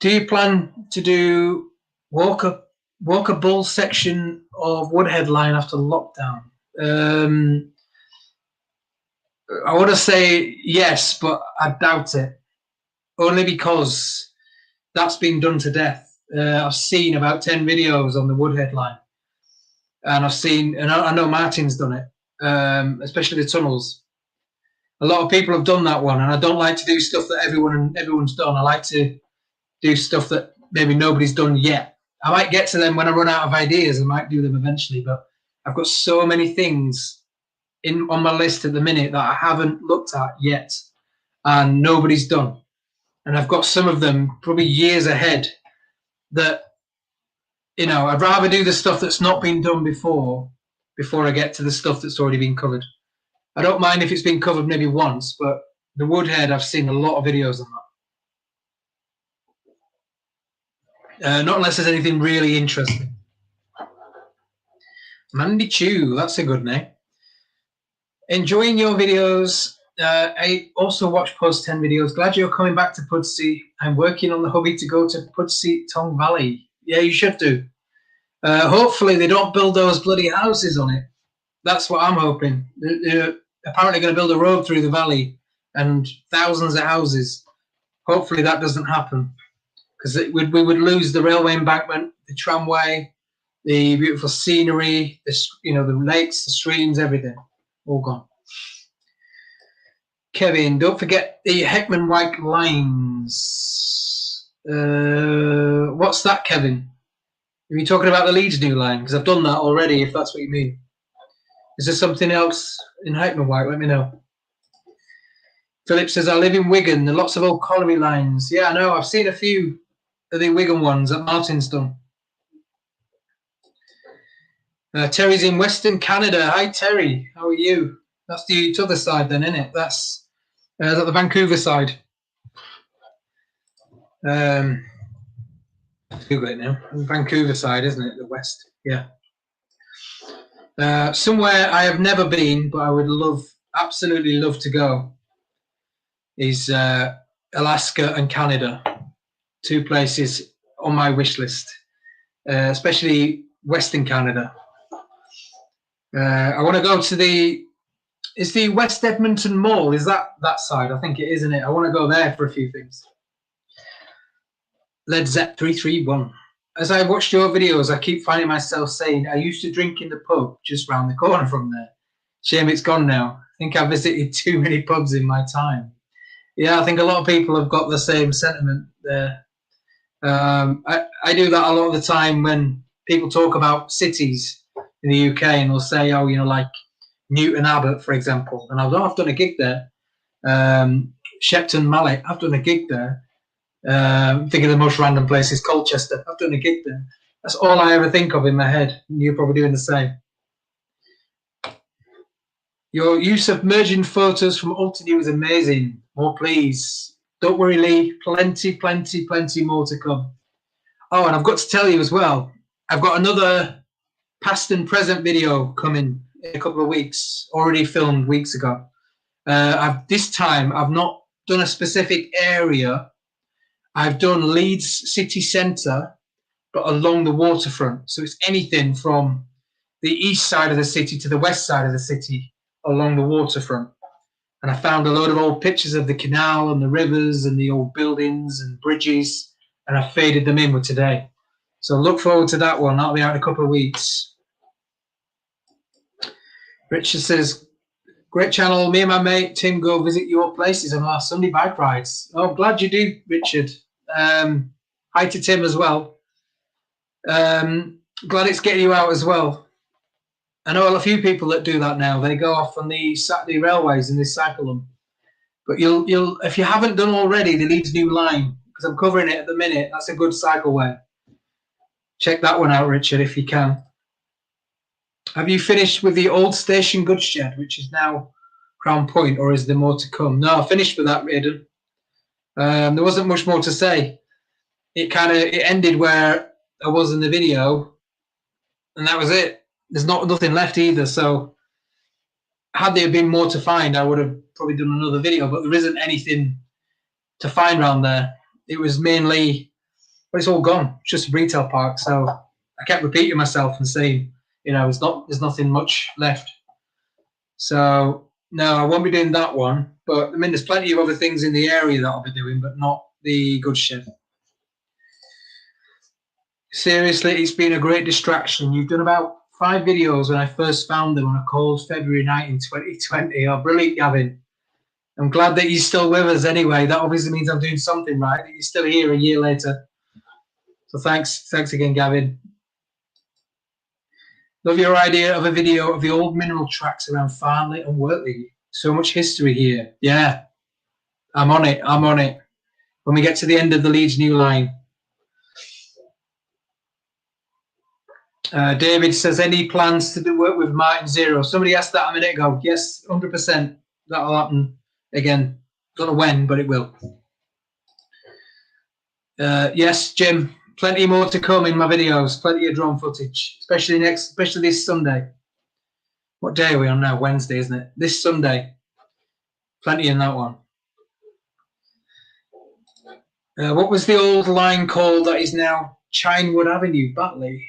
Speaker 1: Do you plan to do walk up Walker Bull section of Woodhead line after lockdown. I want to say yes, but I doubt it. Only because that's been done to death. I've seen about 10 videos on the Woodhead line. And I know Martin's done it, especially the tunnels. A lot of people have done that one, and I don't like to do stuff that everyone's done. I like to do stuff that maybe nobody's done yet. I might get to them when I run out of ideas. I might do them eventually, but I've got so many things on my list at the minute that I haven't looked at yet, and nobody's done. And I've got some of them probably years ahead that, I'd rather do the stuff that's not been done before I get to the stuff that's already been covered. I don't mind if it's been covered maybe once, but the Woodhead, I've seen a lot of videos on that. Not unless there's anything really interesting. Mandy Chew, that's a good name. Enjoying your videos. I also watch Post 10 videos. Glad you're coming back to Pudsey. I'm working on the hobby to go to Pudsey Tong Valley. Yeah, you should do. Hopefully they don't build those bloody houses on it. That's what I'm hoping. They're apparently going to build a road through the valley and thousands of houses. Hopefully that doesn't happen, because we would lose the railway embankment, the tramway, the beautiful scenery, the lakes, the streams, everything, all gone. Kevin, don't forget the Heckman White lines. What's that, Kevin? Are you talking about the Leeds new line? Because I've done that already, if that's what you mean. Is there something else in Heckman White? Let me know. Philip says, I live in Wigan. There are lots of old colliery lines. Yeah, I know. I've seen a few of the Wigan ones that Martin's done. Terry's in Western Canada. Hi, Terry. How are you? That's the other side then, isn't it? That's the Vancouver side. Google it now. Vancouver side, isn't it? The west. Yeah. Somewhere I have never been, but I would absolutely love to go, is Alaska and Canada. Two places on my wish list, especially Western Canada. I want to go to the West Edmonton Mall. Is that side? I think it is, isn't it? I want to go there for a few things. Led Zepp 331. As I watched your videos, I keep finding myself saying, I used to drink in the pub just round the corner from there. Shame it's gone now. I think I visited too many pubs in my time. Yeah, I think a lot of people have got the same sentiment there. I do that a lot of the time when people talk about cities in the UK, and they'll say, like Newton Abbot, for example. And I've done a gig there. Shepton Mallet, I've done a gig there. Think of the most random places, Colchester. I've done a gig there. That's all I ever think of in my head. You're probably doing the same. Your use of merging photos from Ultinew is amazing. More, please. Don't worry, Lee. Plenty more to come. Oh, and I've got to tell you as well, I've got another past and present video coming in a couple of weeks, already filmed weeks ago. This time, I've not done a specific area. I've done Leeds city centre, but along the waterfront. So it's anything from the east side of the city to the west side of the city along the waterfront. And I found a load of old pictures of the canal and the rivers and the old buildings and bridges, and I faded them in with today. So look forward to that one. That'll be out in a couple of weeks. Richard says, great channel. Me and my mate Tim go visit your places on our Sunday bike rides. Oh, glad you do, Richard. Hi to Tim as well. Glad it's getting you out as well. I know a few people that do that now. They go off on the Saturday railways and they cycle them. But you'll if you haven't done already, the Leeds new line, because I'm covering it at the minute. That's a good cycle way. Check that one out, Richard, if you can. Have you finished with the old station goods shed, which is now Crown Point, or is there more to come? No, I finished with that, Aidan. There wasn't much more to say. It ended where I was in the video, and that was it. There's nothing left either. So had there been more to find, I would have probably done another video, but there isn't anything to find around there. It was mainly, but it's all gone. It's just a retail park. So I kept repeating myself and saying, you know, there's nothing much left. So no, I won't be doing that one. But I mean, there's plenty of other things in the area that I'll be doing, but not the goods shed. Seriously, it's been a great distraction. You've done about 5 videos when I first found them on a cold February night in 2020. Oh, brilliant, Gavin. I'm glad that you're still with us anyway. That obviously means I'm doing something right, that you're still here a year later. So thanks again, Gavin. Love your idea of a video of the old mineral tracks around Farnley and Wortley. So much history here. Yeah, I'm on it. When we get to the end of the Leeds New Line. David says, any plans to do work with Martin Zero? Somebody asked that a minute ago. Yes, 100%. That'll happen again. Don't know when, but it will. Yes, Jim. Plenty more to come in my videos. Plenty of drone footage, especially this Sunday. What day are we on now? Wednesday, isn't it? This Sunday. Plenty in that one. What was the old line called that is now Chinewood Avenue, Batley?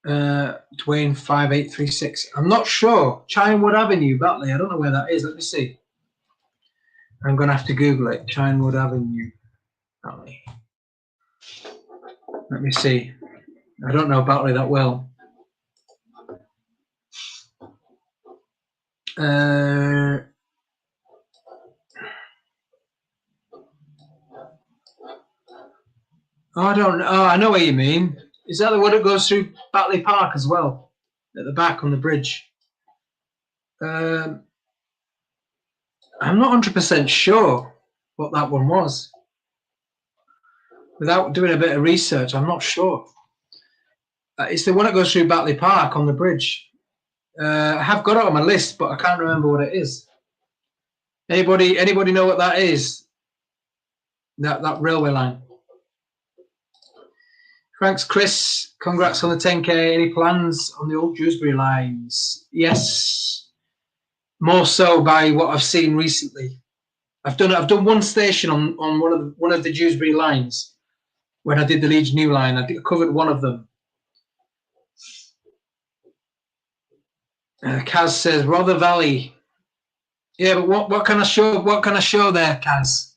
Speaker 1: Dwayne 5836. I'm not sure. Chinewood Avenue, Batley. I don't know where that is. Let me see. I'm going to have to Google it. Chinewood Avenue, Batley. Let me see. I don't know Batley that well. I don't know. Oh, I know what you mean. Is that the one that goes through Batley Park as well? At the back on the bridge? I'm not 100% sure what that one was. Without doing a bit of research, I'm not sure. It's the one that goes through Batley Park on the bridge. I have got it on my list, but I can't remember what it is. Anybody know what that is? That railway line. Thanks, Chris. Congrats on the 10K. Any plans on the old Dewsbury lines? Yes, more so by what I've seen recently. I've done one station on one of the Dewsbury lines when I did the Leeds New Line. I covered one of them. Kaz says Rother Valley. Yeah, but what can I show? What can I show there, Kaz?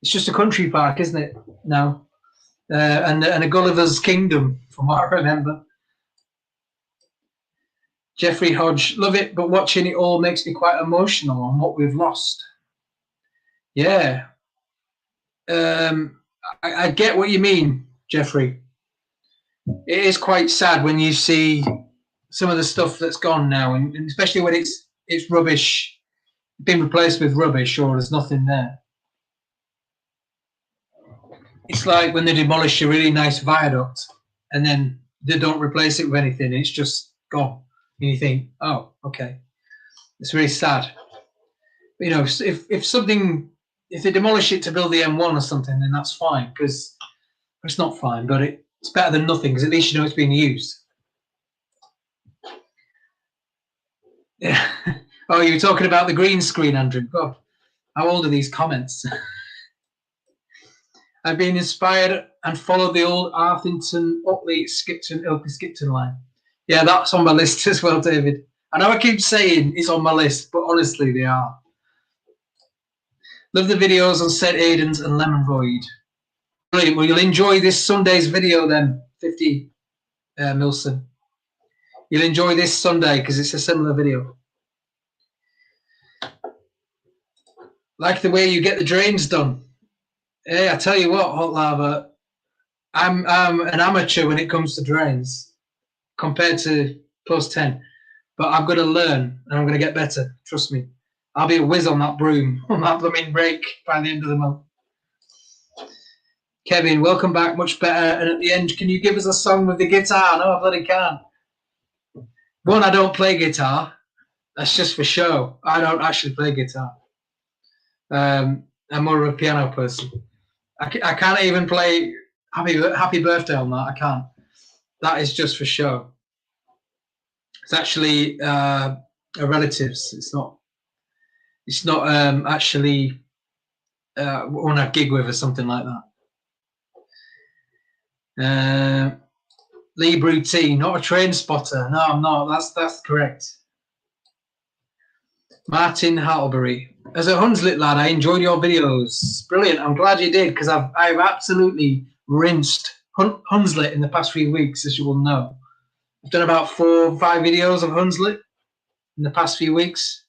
Speaker 1: It's just a country park, isn't it? No. And a Gulliver's Kingdom, from what I remember. Jeffrey Hodge, love it, but watching it all makes me quite emotional on what we've lost. Yeah. I get what you mean, Jeffrey. It is quite sad when you see some of the stuff that's gone now, and especially when it's rubbish, been replaced with rubbish, or there's nothing there. It's like when they demolish a really nice viaduct and then they don't replace it with anything. It's just gone. And you think, oh, okay. It's really sad. But, you know, if they demolish it to build the M1 or something, then that's fine, because it's not fine, but it's better than nothing, because at least you know it's being used. Yeah. Oh, you were talking about the green screen, Andrew. God, how old are these comments? I've been inspired and followed the old Arthington, Otley, Skipton line. Yeah, that's on my list as well, David. I know I keep saying it's on my list, but honestly, they are. Love the videos on St. Aidan's and Lemon Void. Brilliant. Well, you'll enjoy this Sunday's video then, 50 Milson. You'll enjoy this Sunday because it's a similar video. Like the way you get the drains done. Hey, I tell you what, Hot Lava, I'm an amateur when it comes to drains compared to Post 10. But I'm going to learn and I'm going to get better. Trust me. I'll be a whiz on that broom, on that blooming break by the end of the month. Kevin, welcome back. Much better. And at the end, can you give us a song with the guitar? No, I bloody can't. One, I don't play guitar. That's just for show. I don't actually play guitar. I'm more of a piano person. I can't even play Happy Birthday on that. I can't. That is just for show. It's actually a relative's. It's not actually one I gig with or something like that. Lee Brutine, not a train spotter. No, I'm not. That's correct. Martin Hartlebury. As a Hunslet lad, I enjoyed your videos. Brilliant. I'm glad you did, because I've absolutely rinsed Hunslet in the past few weeks, as you will know. I've done about 4 or 5 videos of Hunslet in the past few weeks.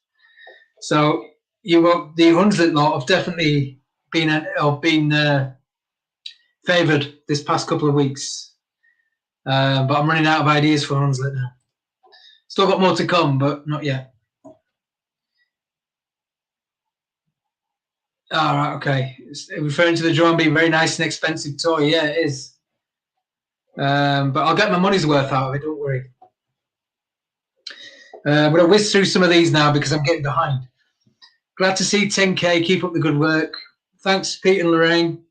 Speaker 1: So the Hunslet lot have definitely been favoured this past couple of weeks. But I'm running out of ideas for Hunslet now. Still got more to come, but not yet. All right, okay. It's referring to the drone being very nice and expensive toy. Yeah, it is. But I'll get my money's worth out of it, don't worry. I'm going to whiz through some of these now because I'm getting behind. Glad to see 10K. Keep up the good work. Thanks, Pete and Lorraine.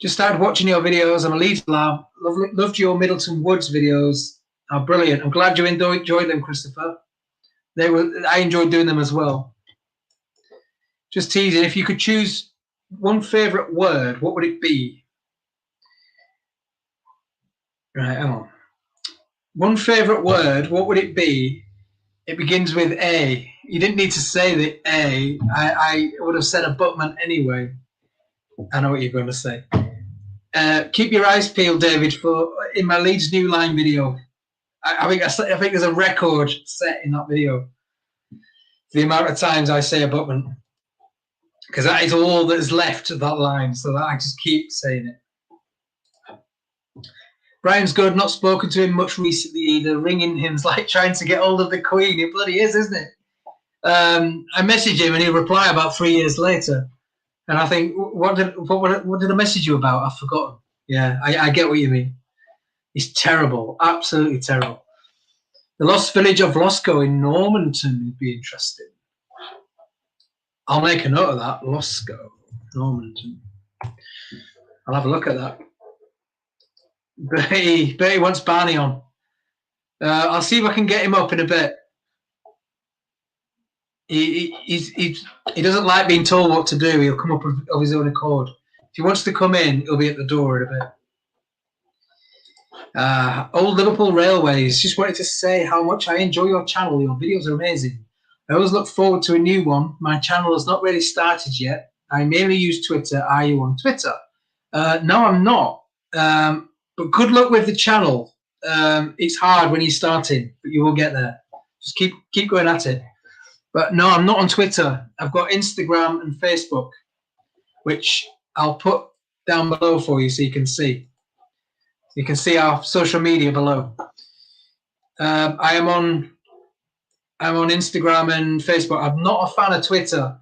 Speaker 1: Just started watching your videos. I'm a Leeds lad. Loved your Middleton Woods videos. Oh, brilliant. I'm glad you enjoyed them, Christopher. I enjoyed doing them as well. Just teasing, if you could choose one favourite word, what would it be? Right, hang on. One favourite word, what would it be? It begins with A. You didn't need to say the A. I would have said abutment anyway. I know what you're going to say. Keep your eyes peeled, David, in my Leeds New Line video. I think there's a record set in that video. The amount of times I say abutment. Because that is all that is left of that line, so that I just keep saying it. Brian's good, not spoken to him much recently either. Ringing him's like trying to get hold of the Queen. It bloody is, isn't it? I message him and he'll reply about 3 years later. And I think, what did I message you about? I've forgotten. Yeah, I get what you mean. It's terrible, absolutely terrible. The lost village of Losco in Normanton would be interesting. I'll make a note of that. Losco, Normanton. I'll have a look at that. Bertie wants Barney on. I'll see if I can get him up in a bit. He doesn't like being told what to do. He'll come up of his own accord. If he wants to come in, he'll be at the door in a bit. Old Liverpool Railways. Just wanted to say how much I enjoy your channel. Your videos are amazing. I always look forward to a new one. My channel has not really started yet. I mainly use Twitter. Are you on Twitter? No, I'm not. But good luck with the channel. It's hard when you're starting, but you will get there. Just keep going at it. But no, I'm not on Twitter. I've got Instagram and Facebook, which I'll put down below for you so you can see. You can see our social media below. I'm on Instagram and Facebook. I'm not a fan of Twitter.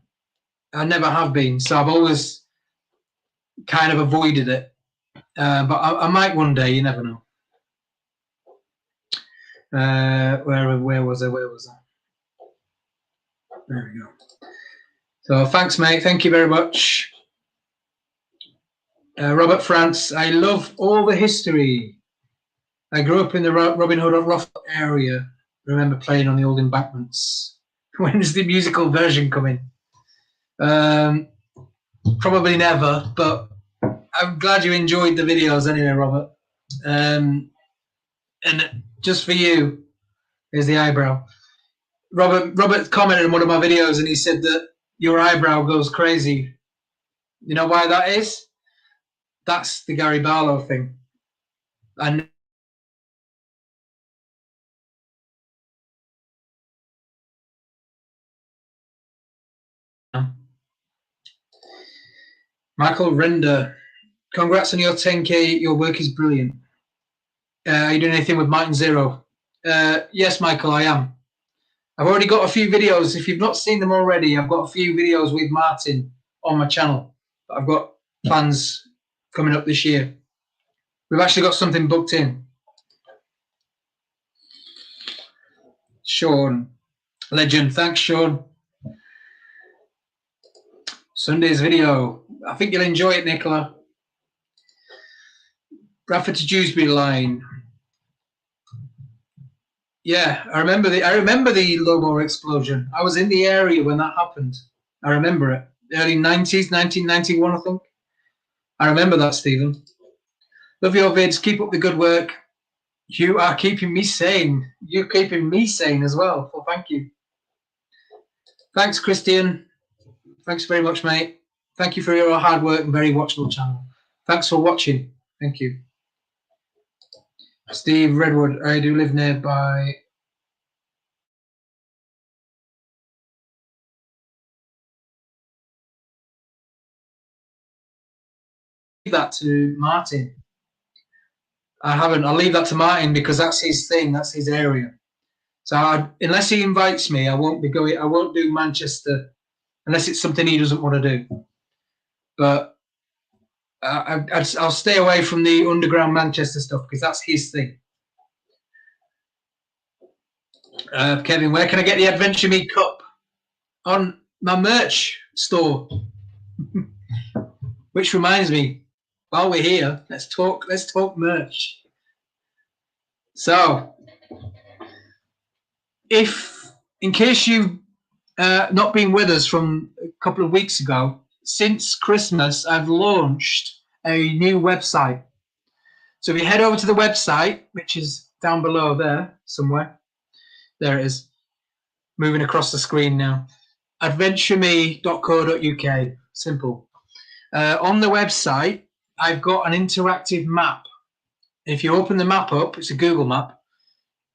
Speaker 1: I never have been, so I've always kind of avoided it. But I might one day. You never know. Where was I? There we go. So thanks, mate. Thank you very much. Robert France, I love all the history. I grew up in the Robin Hood of Roth area. Remember playing on the old embankments. When is the musical version coming? Probably never, but I'm glad you enjoyed the videos anyway, Robert. And just for you, here's the eyebrow. Robert commented on one of my videos and he said that your eyebrow goes crazy. You know why that is? That's the Gary Barlow thing. And Michael Render, congrats on your 10K. Your work is brilliant. Are you doing anything with Martin Zero? Yes, Michael, I am. I've already got a few videos. If you've not seen them already, I've got a few videos with Martin on my channel. I've got plans coming up this year. We've actually got something booked in. Sean, legend. Thanks, Sean. Sunday's video. I think you'll enjoy it, Nicola. Bradford to Dewsbury line. Yeah, I remember the Lobo explosion. I was in the area when that happened. I remember it. Early 90s, 1991, I think. I remember that, Stephen. Love your vids. Keep up the good work. You are keeping me sane. You're keeping me sane as well. Well, thank you. Thanks, Christian. Thanks very much, mate. Thank you for your hard work and very watchable channel. Thanks for watching. Thank you. Steve Redwood, I do live nearby. Leave that to Martin. I haven't. I'll leave that to Martin because that's his thing. That's his area. So unless he invites me, I won't be going. I won't do Manchester unless it's something he doesn't want to do. But I'll stay away from the underground Manchester stuff because that's his thing. Kevin, where can I get the AdventureMe cup? On my merch store. Which reminds me, while we're here, let's talk merch. So, in case you've not been with us from a couple of weeks ago, since Christmas, I've launched a new website. So if you head over to the website, which is down below there somewhere, there it is, moving across the screen now, adventureme.co.uk, simple. On the website, I've got an interactive map. If you open the map up, it's a Google map.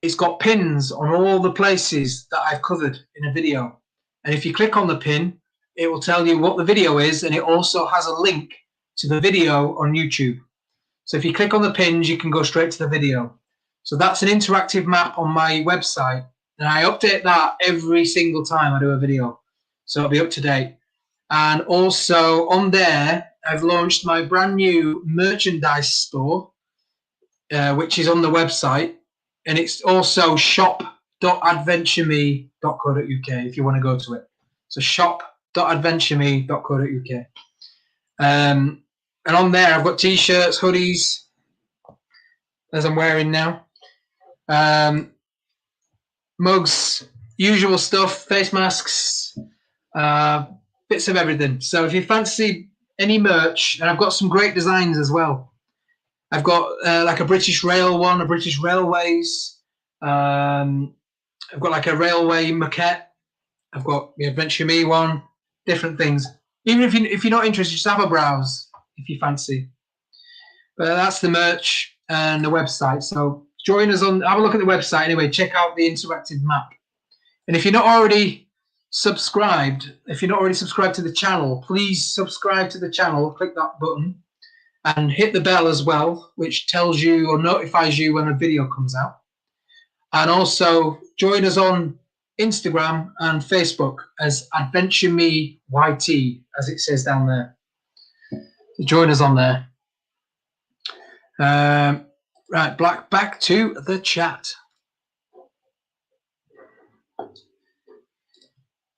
Speaker 1: It's got pins on all the places that I've covered in a video. And if you click on the pin, it will tell you what the video is, and it also has a link to the video on YouTube. So if you click on the pins, you can go straight to the video. So that's an interactive map on my website, and I update that every single time I do a video. So it'll be up to date. And also on there, I've launched my brand new merchandise store, which is on the website. And it's also shop.adventureme.co.uk if you want to go to it. So shop.adventureme.co.uk. And on there, I've got T-shirts, hoodies, as I'm wearing now. Mugs, usual stuff, face masks, bits of everything. So if you fancy any merch, and I've got some great designs as well. I've got like a British Rail one, a British Railways. I've got like a railway maquette. I've got the AdventureMe one, different things. Even if you're not interested, just have a browse if you fancy. But that's the merch and the website. So join us on. Have a look at the website anyway. Check out the interactive map. And if you're not already subscribed, to the channel, please subscribe to the channel. Click that button. And hit the bell as well, which tells you or notifies you when a video comes out. And also join us on Instagram and Facebook as AdventureMeYT, as it says down there. So join us on there. Right, back to the chat.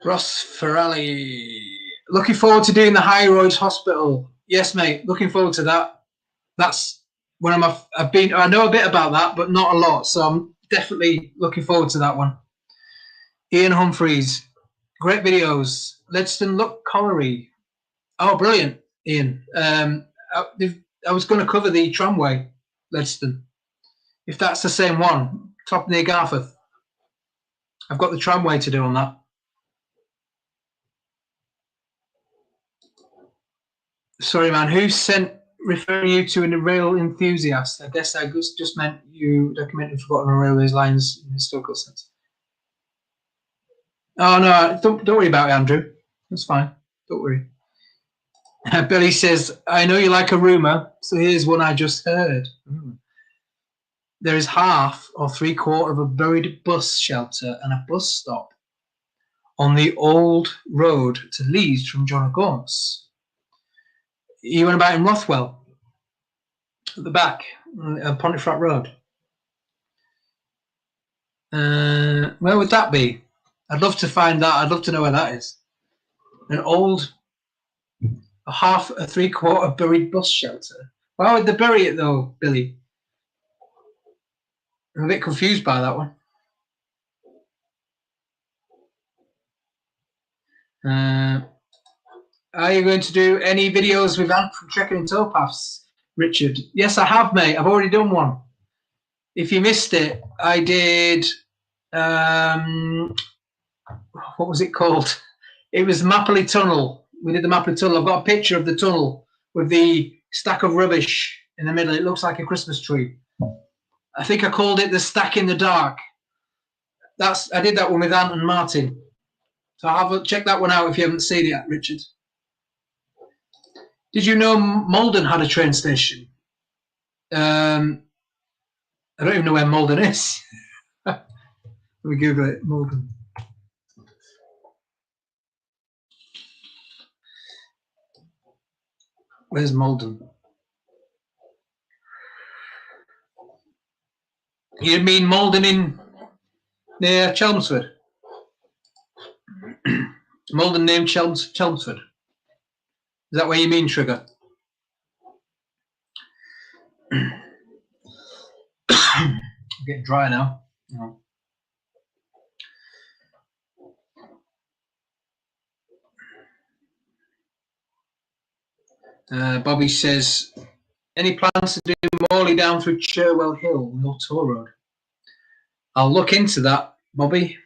Speaker 1: Ross Ferrari, looking forward to doing the High Roads Hospital. Yes, mate. Looking forward to that. That's one of my. I know a bit about that, but not a lot. So I'm definitely looking forward to that one. Ian Humphreys, great videos. Ledston Look Colliery. Oh, brilliant, Ian. I was going to cover the tramway, Ledston. If that's the same one, top near Garforth. I've got the tramway to do on that. Sorry, man. Who sent referring you to a rail enthusiast? I guess I just meant you documented forgotten railways lines in historical sense. Oh no, don't worry about it, Andrew. That's fine. Don't worry. Billy says, "I know you like a rumor, so here's one I just heard. There is half or three-quarter of a buried bus shelter and a bus stop on the old road to Leeds from John O'Gaunt's. You went about in Rothwell, at the back, on Pontefract Road. Where would that be? I'd love to find that. I'd love to know where that is. An old, a three-quarter buried bus shelter. Why would they bury it though, Billy? I'm a bit confused by that one. Are you going to do any videos with Ant from Trekking and Towpaths? Richard. Yes, I have, mate. I've already done one. If you missed it, I did. What was it called? It was Mapley Tunnel. We did the Mapley Tunnel. I've got a picture of the tunnel with the stack of rubbish in the middle. It looks like a Christmas tree. I think I called it the Stack in the Dark. I did that one with Ant and Martin. So check that one out if you haven't seen it yet, Richard. Did you know Malden had a train station? I don't even know where Malden is. Let me Google it. Malden. Where's Malden? You mean Malden near Chelmsford? Malden named Chelmsford. Is that where you mean, Trigger? I'm getting dry now. Bobby says, any plans to do Morley down through Cherwell Hill, Mill Tour Road? I'll look into that, Bobby.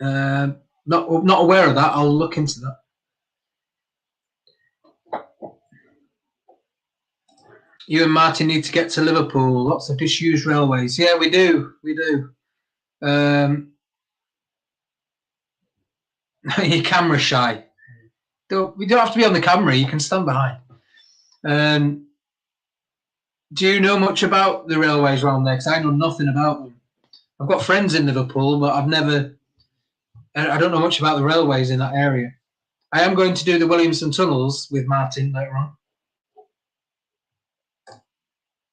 Speaker 1: Not aware of that. I'll look into that. You and Martin need to get to Liverpool. Lots of disused railways. Yeah, we do. We do. You're camera shy. We don't have to be on the camera. You can stand behind. Do you know much about the railways around there? Because I know nothing about them. I've got friends in Liverpool, but I don't know much about the railways in that area. I am going to do the Williamson tunnels with Martin later on.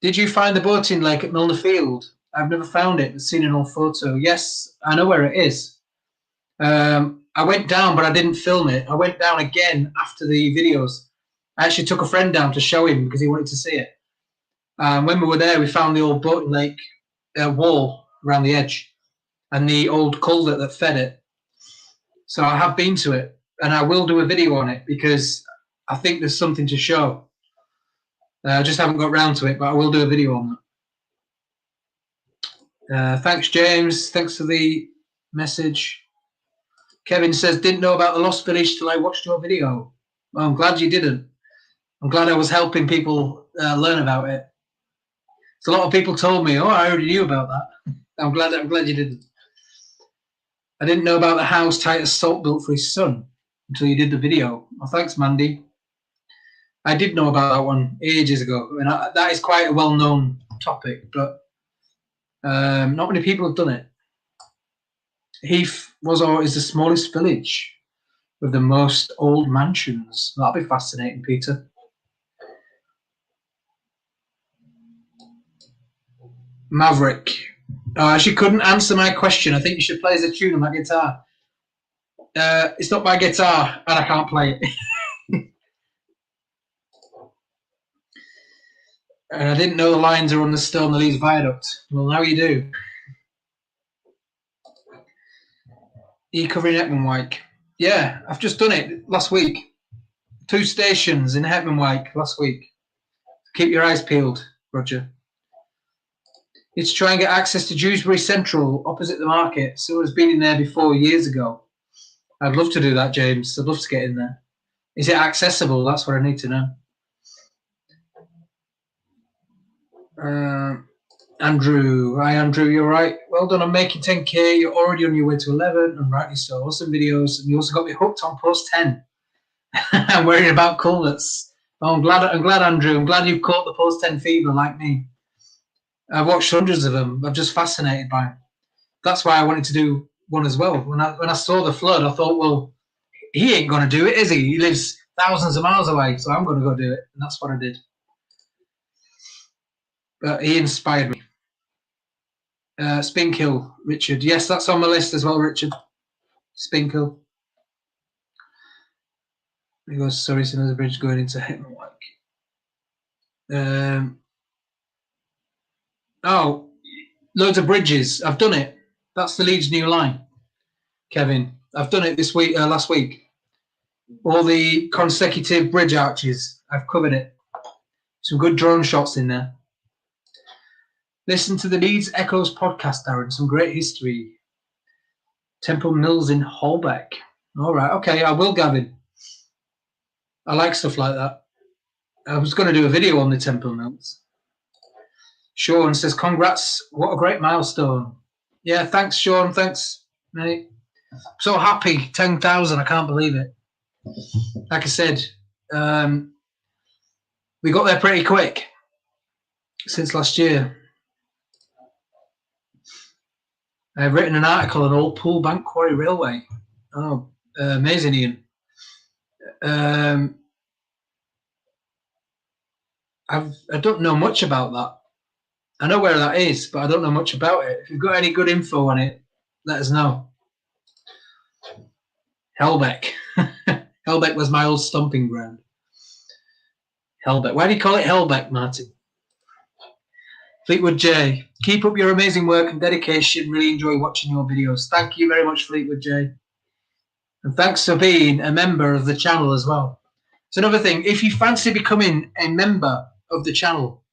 Speaker 1: Did you find the boating lake at Milnerfield? I've never found it, but seen an old photo. Yes, I know where it is. I went down, but I didn't film it. I went down again after the videos. I actually took a friend down to show him because he wanted to see it. When we were there, we found the old boating lake wall around the edge and the old culvert that fed it. So I have been to it, and I will do a video on it because I think there's something to show. I just haven't got round to it, but I will do a video on that. Thanks, James. Thanks for the message. Kevin says, didn't know about the Lost Village till I watched your video. Well, I'm glad you didn't. I'm glad I was helping people learn about it. So a lot of people told me, oh, I already knew about that. I'm glad you didn't. I didn't know about the house Titus Salt built for his son until you did the video. Well, thanks, Mandy. I did know about that one ages ago. I mean, that is quite a well-known topic, but not many people have done it. Heath was or is the smallest village with the most old mansions. That'll be fascinating, Peter. Maverick. She couldn't answer my question. I think you should play as a tune on that guitar. It's not my guitar, and I can't play it. And I didn't know the lines are on the stone the Leeds Viaduct. Well, now you do. Are you covering Hetmanwyke? Yeah, I've just done it last week. 2 stations in Hetmanwyke last week. Keep your eyes peeled, Roger. It's to try and get access to Dewsbury Central opposite the market. So it's been in there before years ago. I'd love to do that, James. I'd love to get in there. Is it accessible? That's what I need to know. Andrew. Hi, Andrew. You're right. Well done on making 10K. You're already on your way to 11, and rightly so. Awesome videos. And you also got me hooked on post 10. I'm worrying about culverts. Oh, I'm glad, Andrew. I'm glad you've caught the post 10 fever like me. I've watched hundreds of them. I'm just fascinated by them. That's why I wanted to do one as well. When I saw the flood, I thought, well, he ain't going to do it, is he? He lives thousands of miles away, so I'm going to go do it. And that's what I did. But he inspired me. Spinkill, Richard. Yes, that's on my list as well, Richard. Spinkill. There goes Surrey Sinners Bridge going into Hetmanwyke. Oh, loads of bridges. I've done it. That's the Leeds new line, Kevin. I've done it this week, last week. All the consecutive bridge arches. I've covered it. Some good drone shots in there. Listen to the Leeds Echoes podcast, Darren. Some great history. Temple Mills in Holbeck. All right, okay, I will, Gavin. I like stuff like that. I was going to do a video on the Temple Mills. Sean says, congrats. What a great milestone. Yeah, thanks, Sean. Thanks, mate. So happy. 10,000. I can't believe it. Like I said, we got there pretty quick since last year. I've written an article on Old Pool Bank Quarry Railway. Oh, amazing, Ian. I don't know much about that. I know where that is, but I don't know much about it. If you've got any good info on it, let us know. Helbeck. Helbeck was my old stomping ground. Helbeck. Why do you call it Helbeck, Martin? Fleetwood J. Keep up your amazing work and dedication. Really enjoy watching your videos. Thank you very much, Fleetwood J. And thanks for being a member of the channel as well. It's another thing. If you fancy becoming a member of the channel,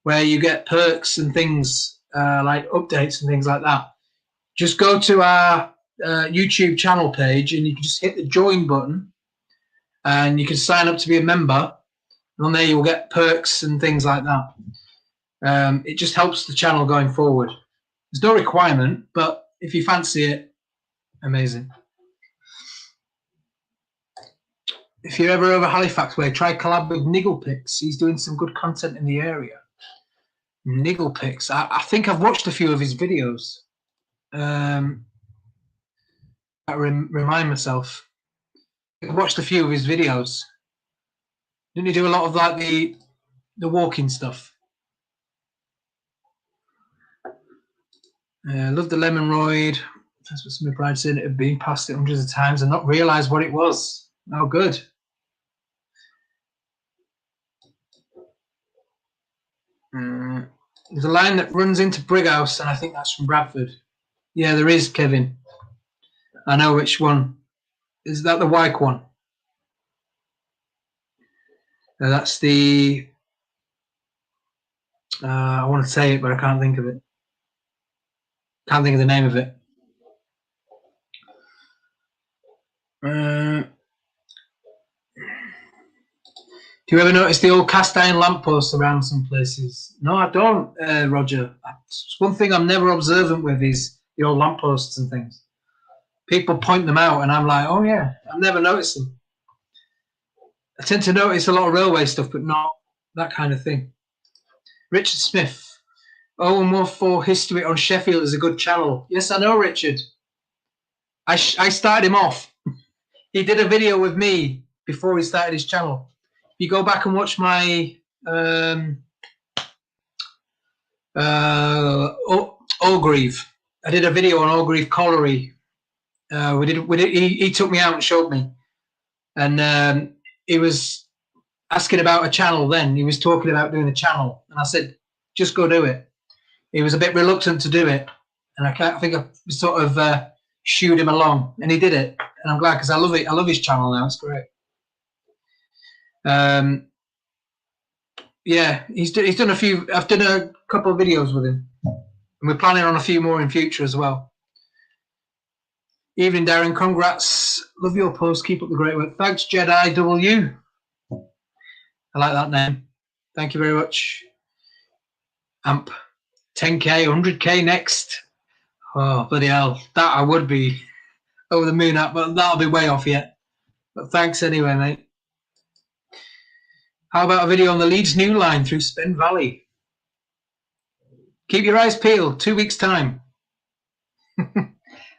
Speaker 1: where you get perks and things like updates and things like that, just go to our YouTube channel page and you can just hit the join button and you can sign up to be a member. And on there you'll get perks and things like that. It just helps the channel going forward. There's no requirement, but if you fancy it, amazing. If you're ever over Halifax way, try collab with Nigglepix. He's doing some good content in the area. Nigglepix. I think I've watched a few of his videos. I remind myself. I've watched a few of his videos. Didn't he do a lot of like the walking stuff? I love the Lemon Roid. That's what some pride said. It had been past it hundreds of times and not realised what it was. Oh, good. There's a line that runs into Brighouse, and I think that's from Bradford. Yeah, there is, Kevin. I know which one. Is that the Wyke one? That's the... I want to say it, but I can't think of it. Can't think of the name of it. Do you ever notice the old cast iron lampposts around some places? No, I don't, Roger. It's one thing I'm never observant with is the old lampposts and things. People point them out and I'm like, oh yeah, I've never noticed them. I tend to notice a lot of railway stuff, but not that kind of thing. Richard Smith. Oh, more for history on Sheffield is a good channel. Yes, I know, Richard. I started him off. He did a video with me before he started his channel. If you go back and watch my Orgreave, I did a video on Orgreave Colliery. He took me out and showed me, and he was asking about a channel. Then he was talking about doing a channel, and I said, "Just go do it." He was a bit reluctant to do it, and I think I sort of shooed him along, and he did it, and I'm glad because I love it. I love his channel now; it's great. Yeah, he's done a few. I've done a couple of videos with him, and we're planning on a few more in future as well. Evening, Darren. Congrats. Love your post. Keep up the great work. Thanks, Jedi W. I like that name. Thank you very much. Amp. 10K, 100K next. Oh, bloody hell. That I would be over the moon at, but that'll be way off yet. But thanks anyway, mate. How about a video on the Leeds New Line through Spen Valley? Keep your eyes peeled. 2 weeks' time.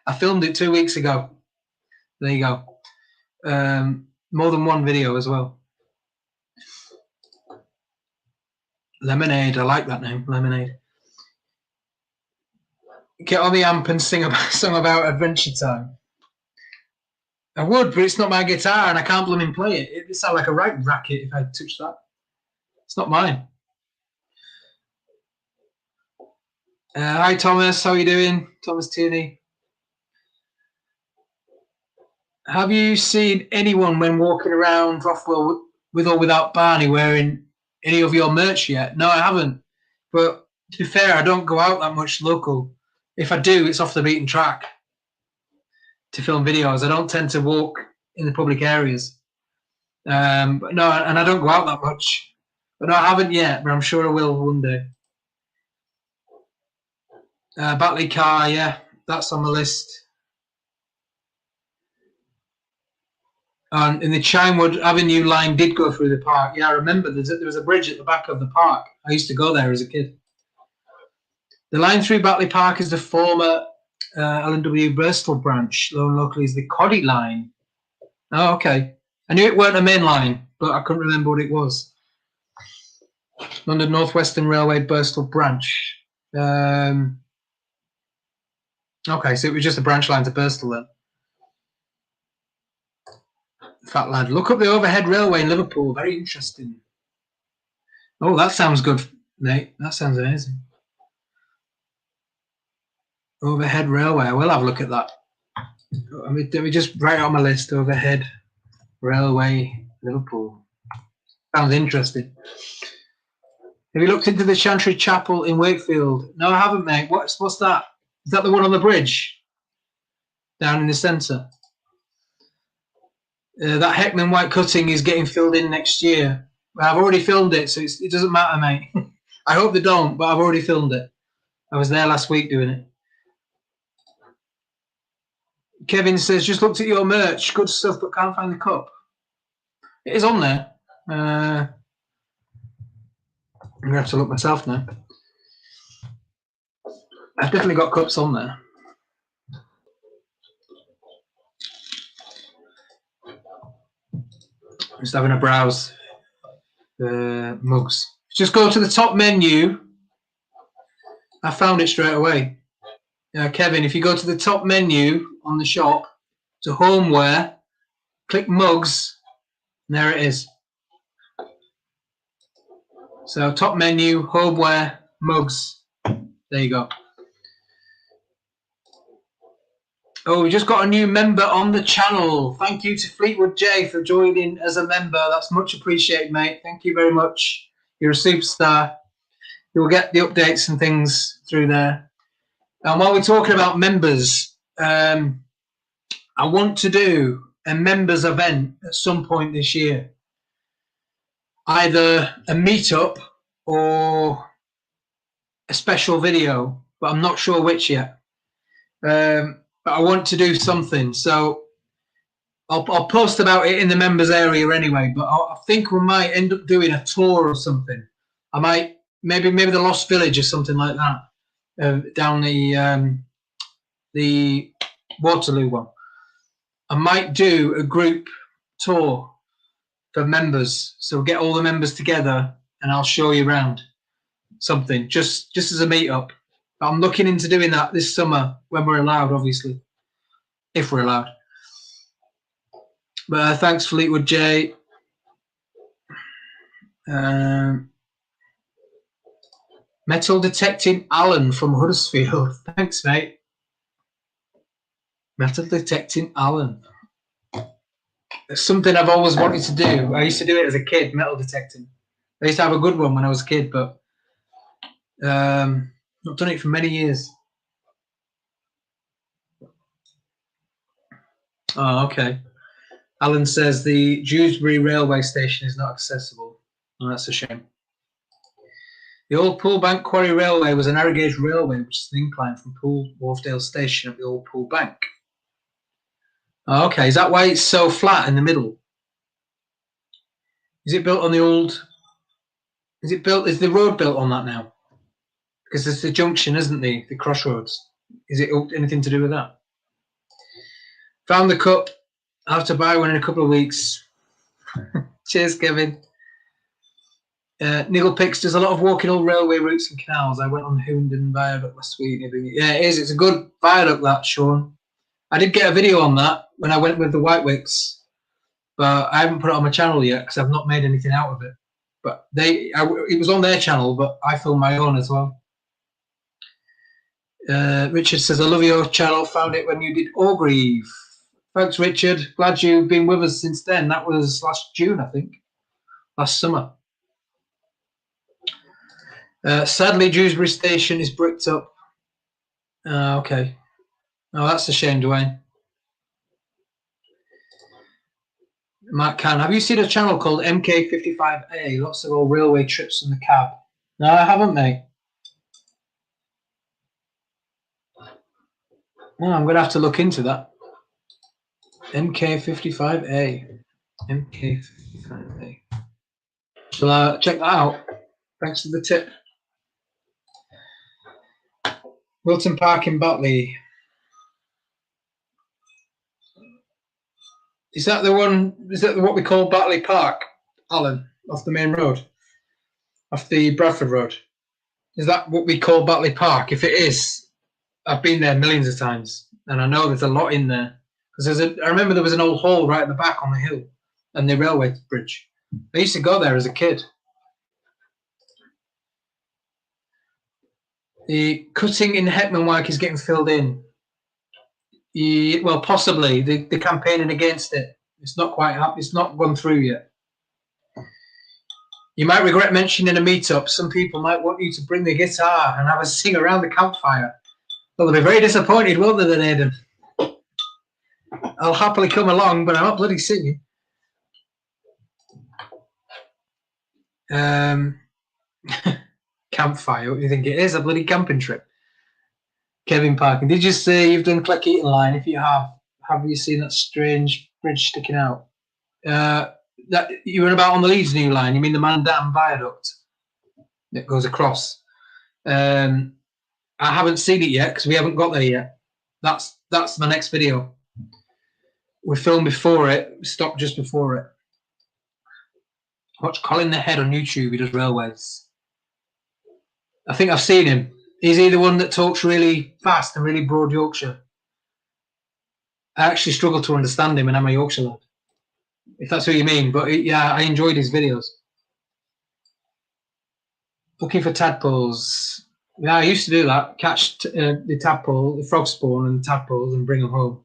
Speaker 1: I filmed it 2 weeks ago. There you go. More than one video as well. Lemonade. I like that name. Lemonade. Get on the amp and sing about Adventure Time. I would, but it's not my guitar and I can't blooming play it. It'd sound like a right racket if I touched that. It's not mine. Hi, Thomas. How are you doing? Thomas Tierney. Have you seen anyone when walking around Rothwell with or without Barney wearing any of your merch yet. No, I haven't. But to be fair, I don't go out that much local. If I do, it's off the beaten track to film videos. I don't tend to walk in the public areas. But no, and I don't go out that much. But no, I haven't yet, but I'm sure I will one day. Batley Car, yeah, that's on the list. And in the Chimewood Avenue line did go through the park. Yeah, I remember there was a bridge at the back of the park. I used to go there as a kid. The line through Batley Park is the former L&W Bristol branch. Locally is the Coddy line. Oh, okay. I knew it weren't a main line, but I couldn't remember what it was. London North Western Railway Bristol branch. Okay, so it was just a branch line to Bristol then. Fat lad. Look up the overhead railway in Liverpool. Very interesting. Oh, that sounds good, Nate. That sounds amazing. Overhead railway. I will have a look at that. Let me just write it on my list. Overhead railway Liverpool. Sounds interesting. Have you looked into the Chantry Chapel in Wakefield? No, I haven't, mate. What's that? Is that the one on the bridge? Down in the centre? That Heckman white cutting is getting filled in next year. I've already filmed it, so it doesn't matter, mate. I hope they don't, but I've already filmed it. I was there last week doing it. Kevin says, just looked at your merch. Good stuff, but can't find the cup. It is on there. I'm going to have to look myself now. I've definitely got cups on there. Just having a browse. Mugs. Just go to the top menu. I found it straight away. Kevin, if you go to the top menu on the shop, to homeware, click mugs, and there it is. So top menu, homeware, mugs. There you go. Oh, we just got a new member on the channel. Thank you to Fleetwood J for joining as a member. That's much appreciated, mate. Thank you very much. You're a superstar. You'll get the updates and things through there. And while we're talking about members, I want to do a members event at some point this year. Either a meetup or a special video, but I'm not sure which yet. But I want to do something, so I'll post about it in the members area anyway. But I think we might end up doing a tour or something. I might maybe the Lost Village or something like that, down the Waterloo one. I might do a group tour for members, so get all the members together and I'll show you around something just as a meetup. But I'm looking into doing that this summer when we're allowed, obviously, if we're allowed. But thanks, Fleetwood J. Metal Detecting Alan from Huddersfield. Thanks, mate. Metal Detecting Alan. It's something I've always wanted to do. I used to do it as a kid, metal detecting. I used to have a good one when I was a kid, but not done it for many years. Oh, okay. Alan says the Dewsbury railway station is not accessible. Oh, that's a shame. The old Poole Bank Quarry Railway was a narrow gauge railway, which is an incline from Poole Wharfdale Station at the old Poole Bank. Oh, okay, is that why it's so flat in the middle? Is it built on the old? Is the road built on that now? Because there's the junction, isn't there? The crossroads. Is it anything to do with that? Found the cup. I'll have to buy one in a couple of weeks. Cheers, Kevin. Niggle Picks does a lot of walking all railway routes and canals. I went on Houndon Viaduct last week. Yeah, it is. It's a good viaduct, that, Sean. I did get a video on that when I went with the White Wicks, but I haven't put it on my channel yet because I've not made anything out of it. But it was on their channel, but I filmed my own as well. Richard says, I love your channel. Found it when you did Orgreave. Thanks, Richard. Glad you've been with us since then. That was last June, I think. Last summer. Sadly, Dewsbury Station is bricked up. Okay. Oh, that's a shame, Dwayne. Matt Can, have you seen a channel called MK55A? Lots of old railway trips in the cab. No, I haven't, mate. No, I'm going to have to look into that. MK55A. MK55A. Shall I check that out? Thanks for the tip. Wilton Park in Batley. Is that the one? Is that what we call Batley Park, Alan, off the main road, off the Bradford Road? Is that what we call Batley Park? If it is, I've been there millions of times, and I know there's a lot in there. Because I remember there was an old hall right at the back on the hill, and the railway bridge. I used to go there as a kid. The cutting in Hetmanwyke is getting filled in. Well, possibly the campaigning against it. It's not quite up. It's not gone through yet. You might regret mentioning a meetup. Some people might want you to bring the guitar and have a sing around the campfire. Well, they'll be very disappointed, won't they, then, Aidan? I'll happily come along, but I'm not bloody singing. Campfire, what do you think it is? A bloody camping trip. Kevin Parkin, did you say you've done Cleckheaton Line? If you have you seen that strange bridge sticking out? That you were about on the Leeds new line. You mean the Mandam Viaduct that goes across? I haven't seen it yet because we haven't got there yet. That's my next video. We filmed before it. We stopped just before it. Watch Colin the Head on YouTube. He does railways. I think I've seen him. Is he the one that talks really fast and really broad Yorkshire? I actually struggle to understand him, and I'm a Yorkshire lad, if that's what you mean. But yeah, I enjoyed his videos. Looking for tadpoles. Yeah, I used to do that. Catch the tadpole, the frog spawn and the tadpoles and bring them home.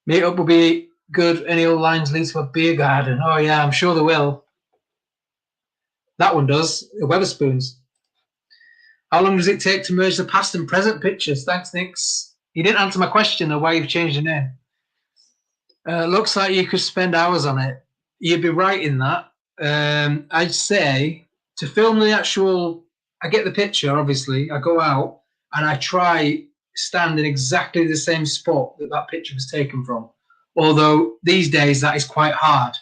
Speaker 1: Meetup will be good. Any old lines lead to a beer garden. Oh yeah, I'm sure they will. That one does. The Weatherspoons. How long does it take to merge the past and present pictures? Thanks, Nix. You didn't answer my question, though, why you've changed your name. Looks like you could spend hours on it. You'd be right in that. I'd say to film the actual, I get the picture, obviously. I go out and I try stand in exactly the same spot that picture was taken from. Although these days that is quite hard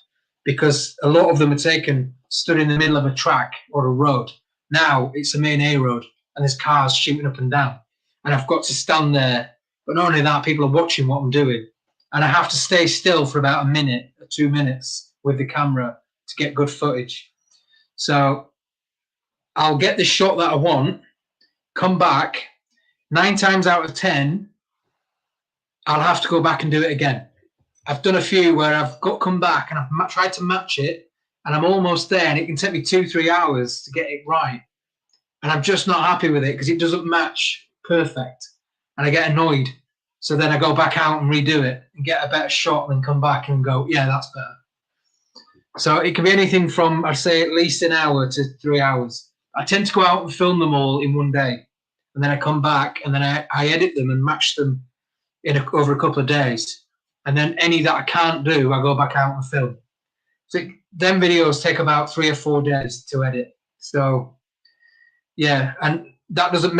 Speaker 1: because a lot of them are taken stood in the middle of a track or a road. Now it's a main A road and there's cars shooting up and down. And I've got to stand there. But not only that, people are watching what I'm doing. And I have to stay still for about a minute or 2 minutes with the camera to get good footage. So I'll get the shot that I want, come back, 9 times out of 10, I'll have to go back and do it again. I've done a few where I've come back and I've tried to match it and I'm almost there and it can take me 2-3 hours to get it right. And I'm just not happy with it because it doesn't match perfect. And I get annoyed. So then I go back out and redo it and get a better shot and then come back and go, yeah, that's better. So it can be anything from, I'd say, at least an hour to 3 hours. I tend to go out and film them all in one day. And then I come back and then I edit them and match them over a couple of days. And then any that I can't do, I go back out and film. So them videos take about 3 or 4 days to edit. So yeah, and that doesn't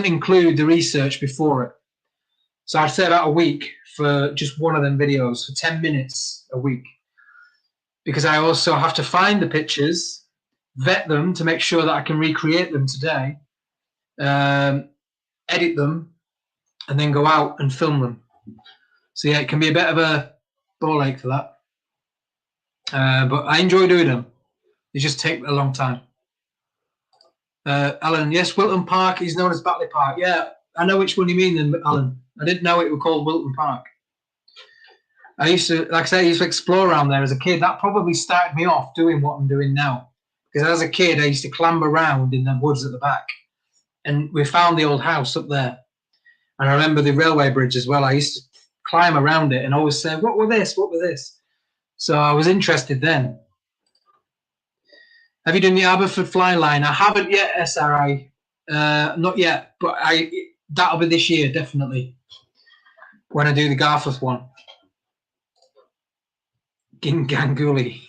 Speaker 1: include the research before it. So I'd say about a week for just one of them videos, for 10 minutes a week. Because I also have to find the pictures, vet them to make sure that I can recreate them today, edit them, and then go out and film them. So yeah, it can be a bit of a ball ache for that. But I enjoy doing them. They just take a long time. Alan, yes, Wilton Park is known as Batley Park. Yeah, I know which one you mean then, Alan. I didn't know it was called Wilton Park. I used to, like I say, I used to explore around there as a kid. That probably started me off doing what I'm doing now. Because as a kid, I used to clamber around in the woods at the back. And we found the old house up there. And I remember the railway bridge as well. I used to climb around it and always say, what were this? What were this? So I was interested then. Have you done the Aberford fly line? I haven't yet, SRI. Not yet, but that'll be this year, definitely. When I do the Garforth one. Ginganguli.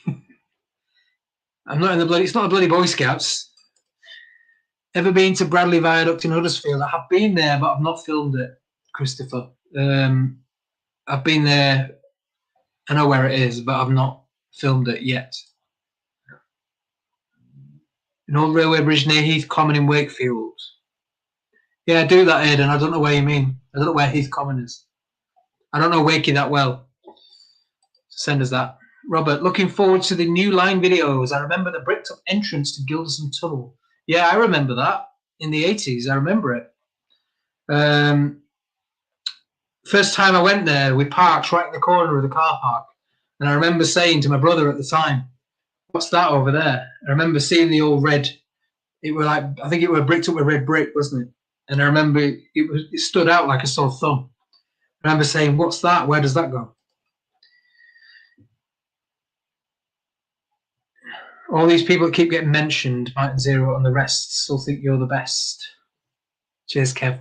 Speaker 1: I'm not in the bloody. It's not the bloody Boy Scouts. Ever been to Bradley Viaduct in Huddersfield? I have been there, but I've not filmed it, Christopher. I've been there. I know where it is, but I've not filmed it yet. An old railway bridge near Heath Common in Wakefield. Yeah, do that, Aidan. I don't know where you mean. I don't know where Heath Common is. I don't know Wakey that well. Send us that. Robert, looking forward to the new line videos. I remember the bricked up entrance to Gilderson Tunnel. Yeah, I remember that in the 80s. I remember it. First time I went there, we parked right in the corner of the car park. And I remember saying to my brother at the time, what's that over there? I remember seeing the old red. It was like, I think it was bricked up with red brick, wasn't it? And I remember it stood out like a sore thumb. I remember saying, what's that? Where does that go? All these people that keep getting mentioned, Mike and Zero and the rest, still think you're the best. Cheers, Kev.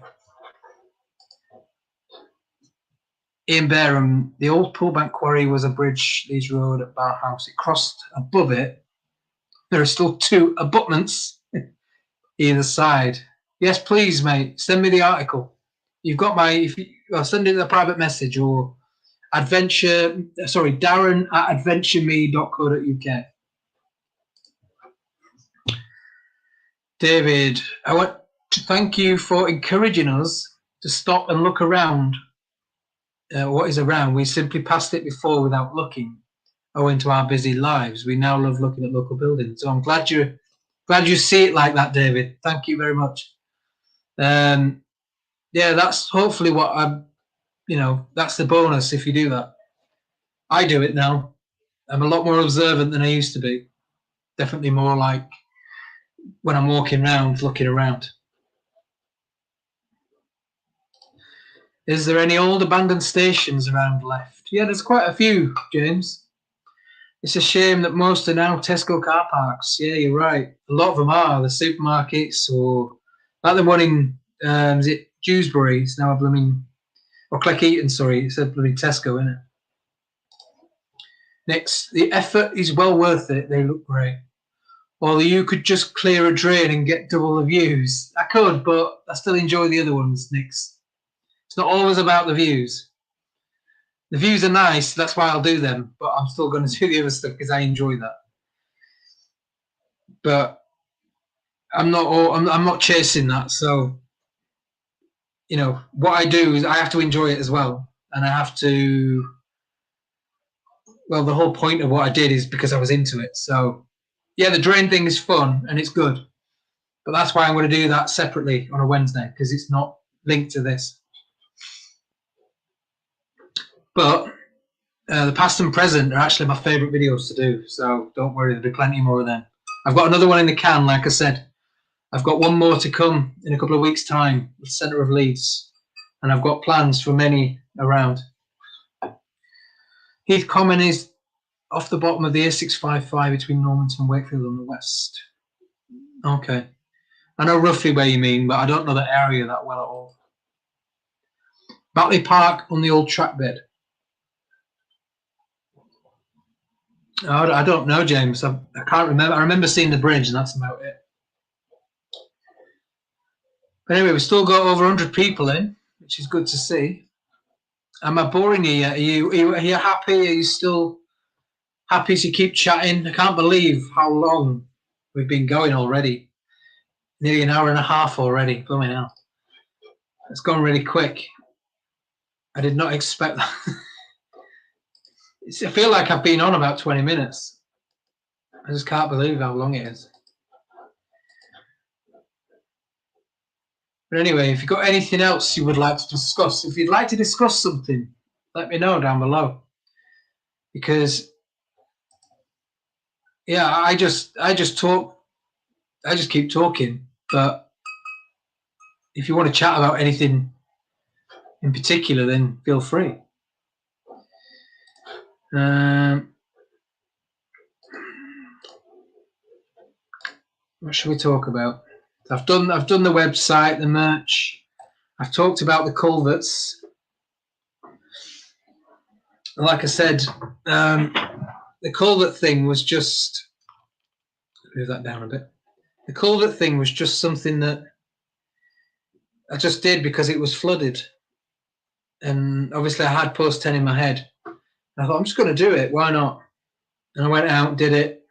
Speaker 1: Ian Bareham, the old Poolbank Quarry was a bridge, Leeds Road at Bar House. It crossed above it. There are still two abutments either side. Yes, please, mate. Send me the article. You've got my. I'll send it in a private message or Darren at adventureme.co.uk. David, I want to thank you for encouraging us to stop and look around. What is around? We simply passed it before without looking. Owing to our busy lives, we now love looking at local buildings. So I'm glad you see it like that, David. Thank you very much. Yeah, that's hopefully what I'm. That's the bonus if you do that. I do it now. I'm a lot more observant than I used to be. Definitely more like when I'm walking around, looking around. Is there any old abandoned stations around left? Yeah, there's quite a few, James. It's a shame that most are now Tesco car parks. Yeah, you're right. A lot of them are the supermarkets, or like the one in is it Dewsbury? It's now a blooming or Cleckheaton. Sorry, it's a blooming Tesco, isn't it? Next, the effort is well worth it. They look great. Or you could just clear a drain and get double the views. I could, but I still enjoy the other ones, Nix. It's not always about the views. The views are nice, that's why I'll do them, but I'm still going to do the other stuff because I enjoy that. But I'm not chasing that. So, what I do is I have to enjoy it as well. And I have to, well, the whole point of what I did is because I was into it. So, yeah, the drain thing is fun and it's good. But that's why I'm going to do that separately on a Wednesday because it's not linked to this. But the past and present are actually my favourite videos to do. So don't worry, there'll be plenty more of them. I've got another one in the can, like I said. I've got one more to come in a couple of weeks' time, the centre of Leeds. And I've got plans for many around. Heath Common is off the bottom of the A655 between Normanton and Wakefield on the west. Okay. I know roughly where you mean, but I don't know the area that well at all. Batley Park on the old track bed. I don't know, James. I can't remember. I remember seeing the bridge, and that's about it. But anyway, we've still got over 100 people in, which is good to see. Am I boring you yet? Are you happy? Are you still happy to keep chatting? I can't believe how long we've been going already. Nearly an hour and a half already. Blooming hell. It's gone really quick. I did not expect that. I feel like I've been on about 20 minutes. I just can't believe how long it is. But anyway, if you've got anything else you would like to discuss, if you'd like to discuss something, let me know down below. Because, yeah, I just talk. I just keep talking. But if you want to chat about anything in particular, then feel free. What should we talk about? I've done the website, the merch. I've talked about the culverts. Like I said, the culvert thing was just, move that down a bit. The culvert thing was just something that I just did because it was flooded, and obviously I had post 10 in my head. I thought I'm just going to do it. Why not? And I went out, did it,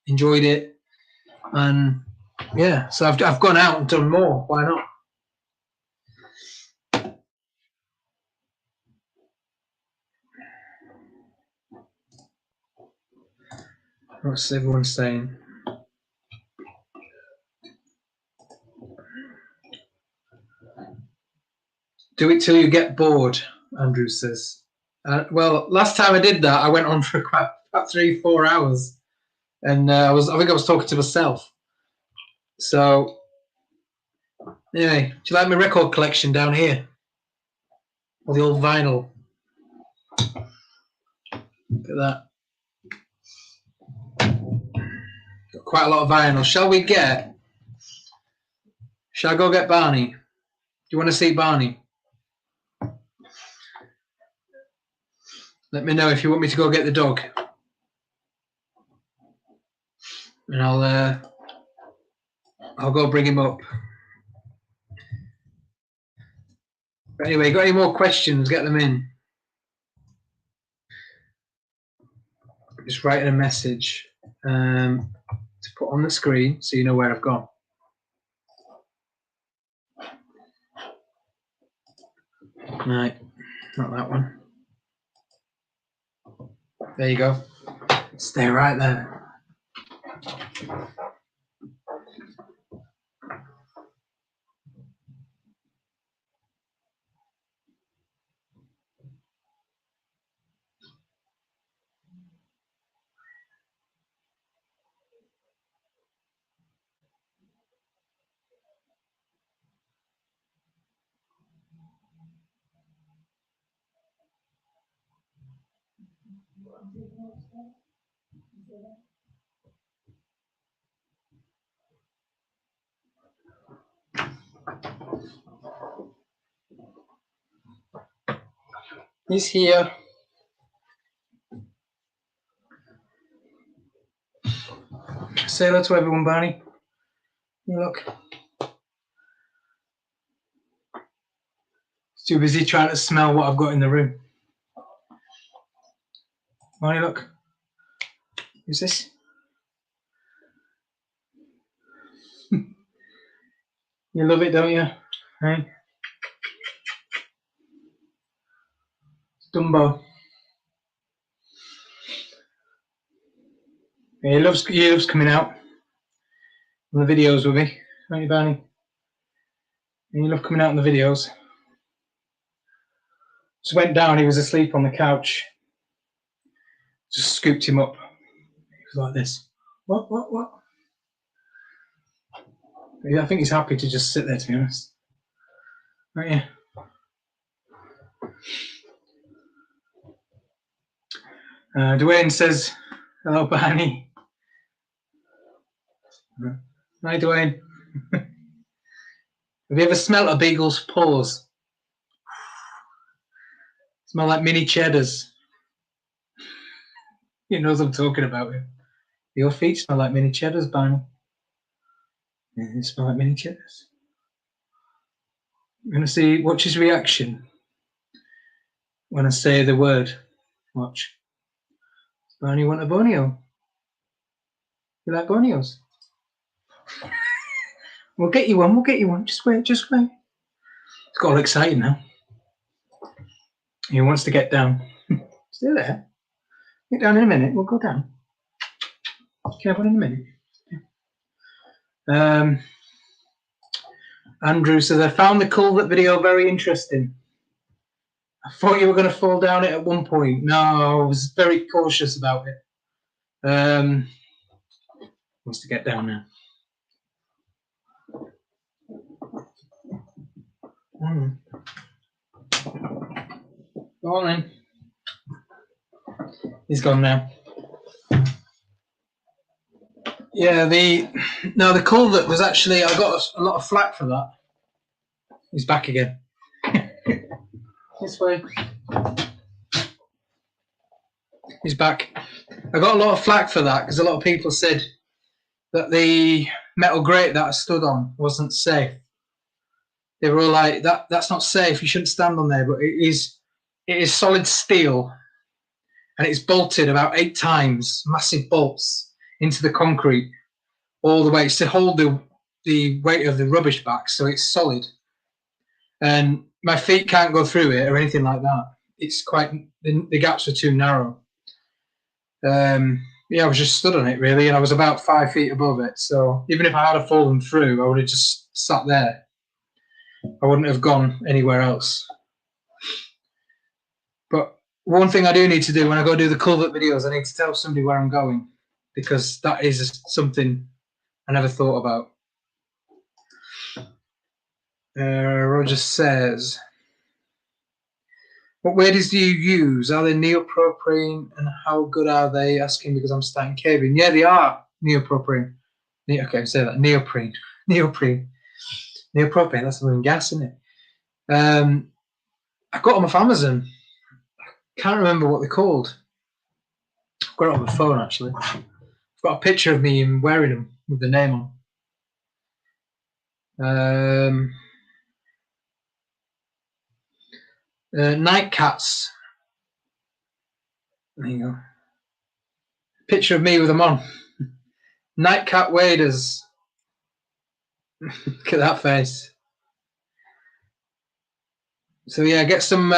Speaker 1: enjoyed it, and yeah. So I've gone out and done more. Why not? What's everyone saying? Do it till you get bored, Andrew says. Well, last time I did that, I went on for about 3-4 hours, and I think I was talking to myself. So anyway, do you like my record collection down here? All the old vinyl. Look at that. Got quite a lot of vinyl. Shall I go get Barney? Do you want to see Barney? Let me know if you want me to go get the dog. And I'll go bring him up. But anyway, got any more questions? Get them in. Just writing a message to put on the screen so you know where I've gone. Right, not that one. There you go. Stay right there. He's here. Say hello to everyone, Barney. You look. He's too busy trying to smell what I've got in the room. Barney, look. Who's this? You love it, don't you? Hey? Dumbo. Yeah, he loves coming out on the videos with me, don't you, Barney? And you love coming out on the videos. Just went down, he was asleep on the couch. Just scooped him up. He was like this. What? Yeah, I think he's happy to just sit there, to be honest. Right, yeah. Dwayne says, hello, Barney. Hi, Dwayne. Have you ever smelt a beagle's paws? Smell like mini cheddars. He knows I'm talking about it. Your feet smell like mini cheddars, Barney. Yeah, they smell like mini cheddars. I'm going to watch his reaction when I say the word. Watch. Does Barney want a bonio? You like bonios? We'll get you one. Just wait. He's got all excited now. He wants to get down. Stay there. Get down in a minute. We'll go down. Can I have one in a minute? Andrew says, I found the culvert video very interesting. I thought you were going to fall down it at one point. No, I was very cautious about it. Wants to get down now. Go on then. He's gone now. Yeah, the culvert was actually, I got a lot of flack for that. He's back again. This way. He's back. I got a lot of flack for that because a lot of people said that the metal grate that I stood on wasn't safe. They were all like, that's not safe, you shouldn't stand on there, but it is solid steel, and it's bolted about 8 times, massive bolts into the concrete all the way. It's to hold the weight of the rubbish back, so it's solid. And my feet can't go through it or anything like that. It's quite, the gaps are too narrow. Yeah, I was just stood on it really, and I was about 5 feet above it. So even if I had fallen through, I would have just sat there. I wouldn't have gone anywhere else. But one thing I do need to do when I go do the culvert videos, I need to tell somebody where I'm going, because that is something I never thought about. Roger says, what waders do you use? Are they neoprene, and how good are they? Asking because I'm starting caving. Yeah, they are neoprene. Okay, say that. Neoprene. Neoprene. Neoprene, that's the gas, isn't it? I got them off Amazon. Can't remember what they're called. I've got it on my phone, actually. I've got a picture of me wearing them with the name on. Night cats. There you go. Picture of me with them on. Night cat waders. Look at that face. So yeah, get some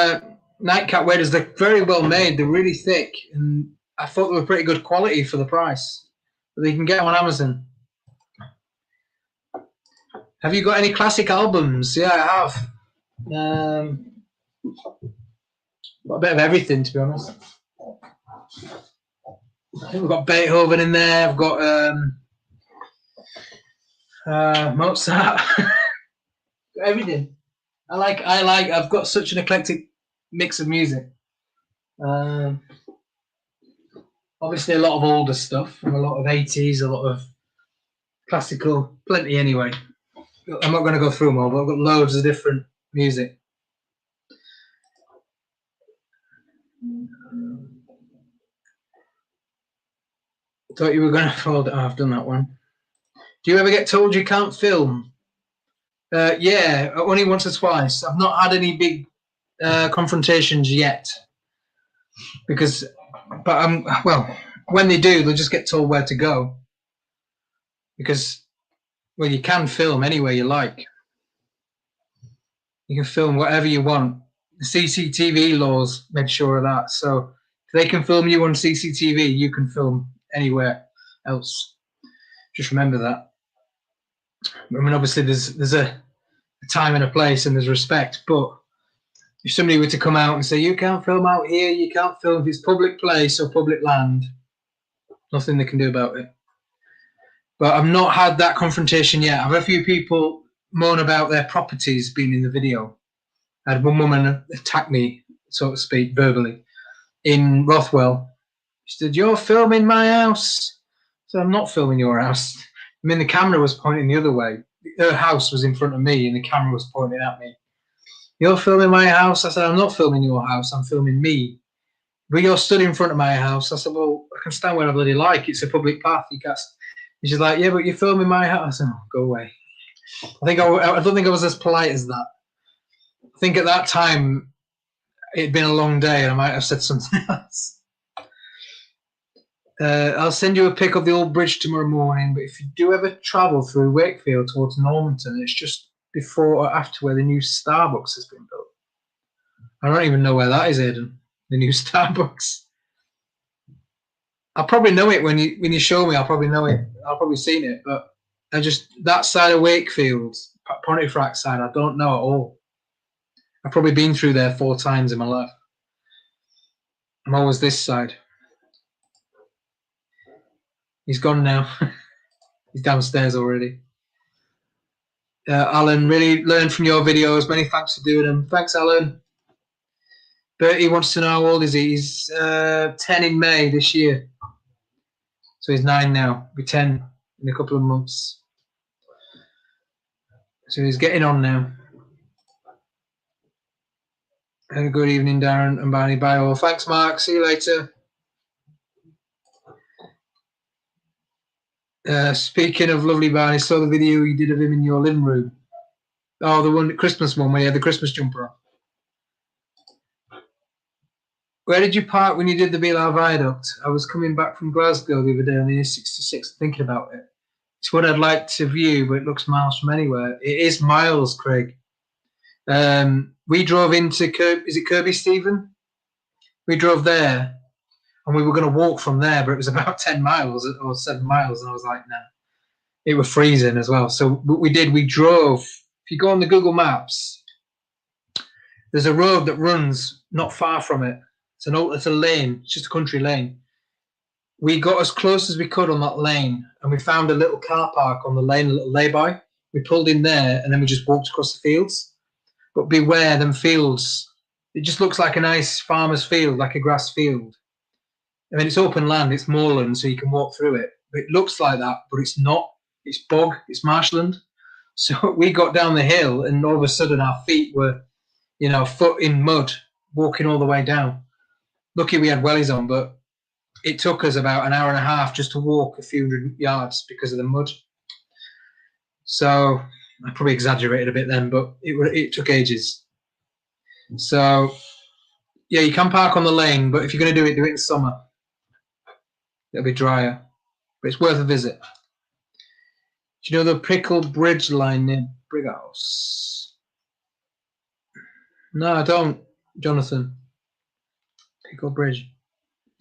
Speaker 1: night cat waders. They're very well made. They're really thick, and I thought they were pretty good quality for the price. But you can get them on Amazon. Have you got any classic albums? Yeah, I have. Got a bit of everything, to be honest. I think we've got Beethoven in there. I've got Mozart. Everything. I've got such an eclectic mix of music. Obviously a lot of older stuff, and a lot of 80s, a lot of classical, plenty anyway. I'm not going to go through them all, but I've got loads of different music. Thought you were going to fold it. Oh, I've done that one. Do you ever get told you can't film? Yeah, only once or twice. I've not had any big confrontations yet, well, when they do, they'll just get told where to go, because, well, you can film anywhere you like. You can film whatever you want. The CCTV laws make sure of that. So if they can film you on CCTV, you can film anywhere else. Just remember that. I mean, obviously there's a time and a place, and there's respect, but if somebody were to come out and say, you can't film out here, you can't film if it's public place or public land, nothing they can do about it. But I've not had that confrontation yet. I've had a few people moan about their properties being in the video. I had one woman attack me, so to speak, verbally, in Rothwell. She said, you're filming my house. So I'm not filming your house. I mean, the camera was pointing the other way. Her house was in front of me, and the camera was pointing at me. You're filming my house? I said, I'm not filming your house, I'm filming me. But you're stood in front of my house. I said, well, I can stand where I bloody like. It's a public path. You can't. And she's like, yeah, but you're filming my house. I said, oh, go away. I don't think I was as polite as that. I think at that time it'd been a long day, and I might have said something else. I'll send you a pic of the old bridge tomorrow morning, but if you do ever travel through Wakefield towards Normanton, it's just before or after where the new Starbucks has been built. I don't even know where that is, Aidan. The new Starbucks. I'll probably know it when you show me. I'll probably know it. I'll probably seen it, but I just, that side of Wakefield, Pontefract side, I don't know at all. I've probably been through there 4 times in my life. I'm always this side. He's gone now. He's downstairs already. Alan, really learned from your videos. Many thanks for doing them. Thanks, Alan. Bertie wants to know how old is he. He's 10 in May this year. So he's 9 now. Be 10 in a couple of months. So he's getting on now. And a good evening, Darren and Barney. Bye all. Thanks, Mark. See you later. Speaking of lovely Barney, saw the video you did of him in your living room. Oh, the one, the Christmas one, where he had the Christmas jumper on. Where did you park when you did the Beelar Viaduct? I was coming back from Glasgow the other day on the A66 thinking about it. It's what I'd like to view, but it looks miles from anywhere. It is miles, Craig. We drove into is it Kirby Stephen? We drove there, and we were going to walk from there, but it was about 10 miles or 7 miles, and I was like, nah. It was freezing as well. So what we did, we drove. If you go on the Google Maps, there's a road that runs not far from it. It's a lane. It's just a country lane. We got as close as we could on that lane, and we found a little car park on the lane, a little lay-by. We pulled in there, and then we just walked across the fields. But beware them fields. It just looks like a nice farmer's field, like a grass field. I mean, it's open land, it's moorland, so you can walk through it. But it looks like that, but it's not. It's bog, it's marshland. So we got down the hill, and all of a sudden our feet were, a foot in mud, walking all the way down. Lucky we had wellies on, but it took us about an hour and a half just to walk a few hundred yards because of the mud. So I probably exaggerated a bit then, but it took ages. So, yeah, you can park on the lane, but if you're going to do it in summer. It'll be drier, but it's worth a visit. Do you know the Prickle Bridge line near Brighouse? No, I don't, Jonathan. Prickle Bridge.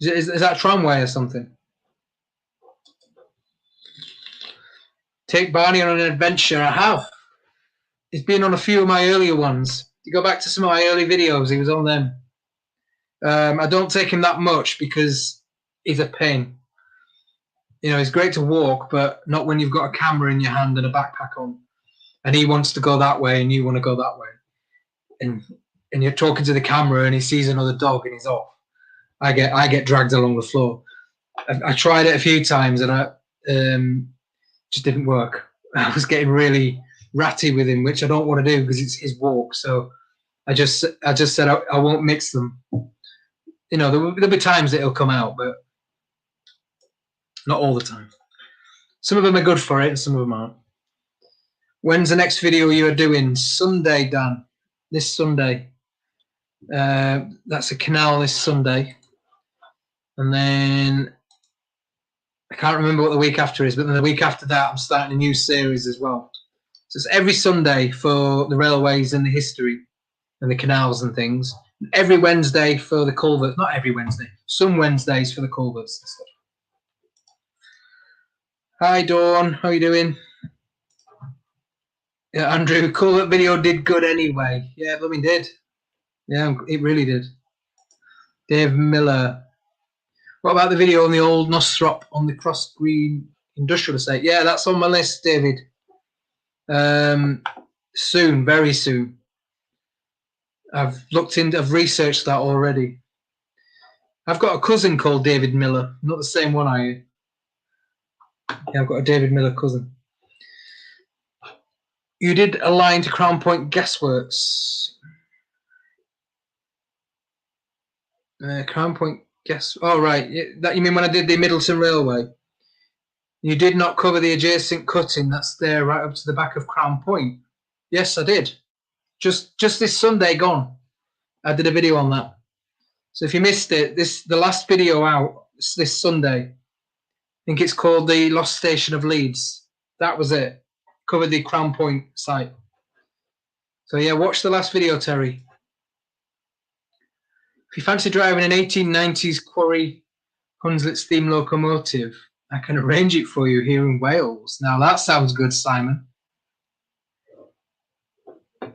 Speaker 1: Is that a tramway or something? Take Barney on an adventure. I have. He's been on a few of my earlier ones. You go back to some of my early videos, he was on them. I don't take him that much because he's a pain. It's great to walk, but not when you've got a camera in your hand and a backpack on. And he wants to go that way and you want to go that way. And you're talking to the camera and he sees another dog and he's off. I get dragged along the floor. I tried it a few times and I just didn't work. I was getting really ratty with him, which I don't want to do because it's his walk. So I just said I won't mix them. There'll be times that it'll come out, but not all the time. Some of them are good for it and some of them aren't. When's the next video you are doing? Sunday, Dan. This Sunday. That's a canal this Sunday. And then I can't remember what the week after is, but then the week after that I'm starting a new series as well. So it's every Sunday for the railways and the history and the canals and things. Every Wednesday for the culverts. Not every Wednesday. Some Wednesdays for the culverts and stuff. Hi, Dawn. How are you doing? Yeah, Andrew, culvert video did good anyway. Yeah, it blooming did. Yeah, it really did. Dave Miller. What about the video on the old Nostrope on the Cross Green Industrial Estate? Yeah, that's on my list, David. Soon, very soon. I've researched that already. I've got a cousin called David Miller. Not the same one, are you? Yeah, I've got a David Miller cousin. You did a line to Crown Point Gasworks. Crown Point Gas. Oh, right. That you mean when I did the Middleton Railway? You did not cover the adjacent cutting that's there right up to the back of Crown Point. Yes, I did. Just this Sunday gone. I did a video on that. So if you missed it, the last video out this Sunday. I think it's called The Lost Station of Leeds. That was it. Covered the Crown Point site. So yeah, watch the last video, Terry. If you fancy driving an 1890s Quarry Hunslet steam locomotive, I can arrange it for you here in Wales. Now that sounds good, Simon. I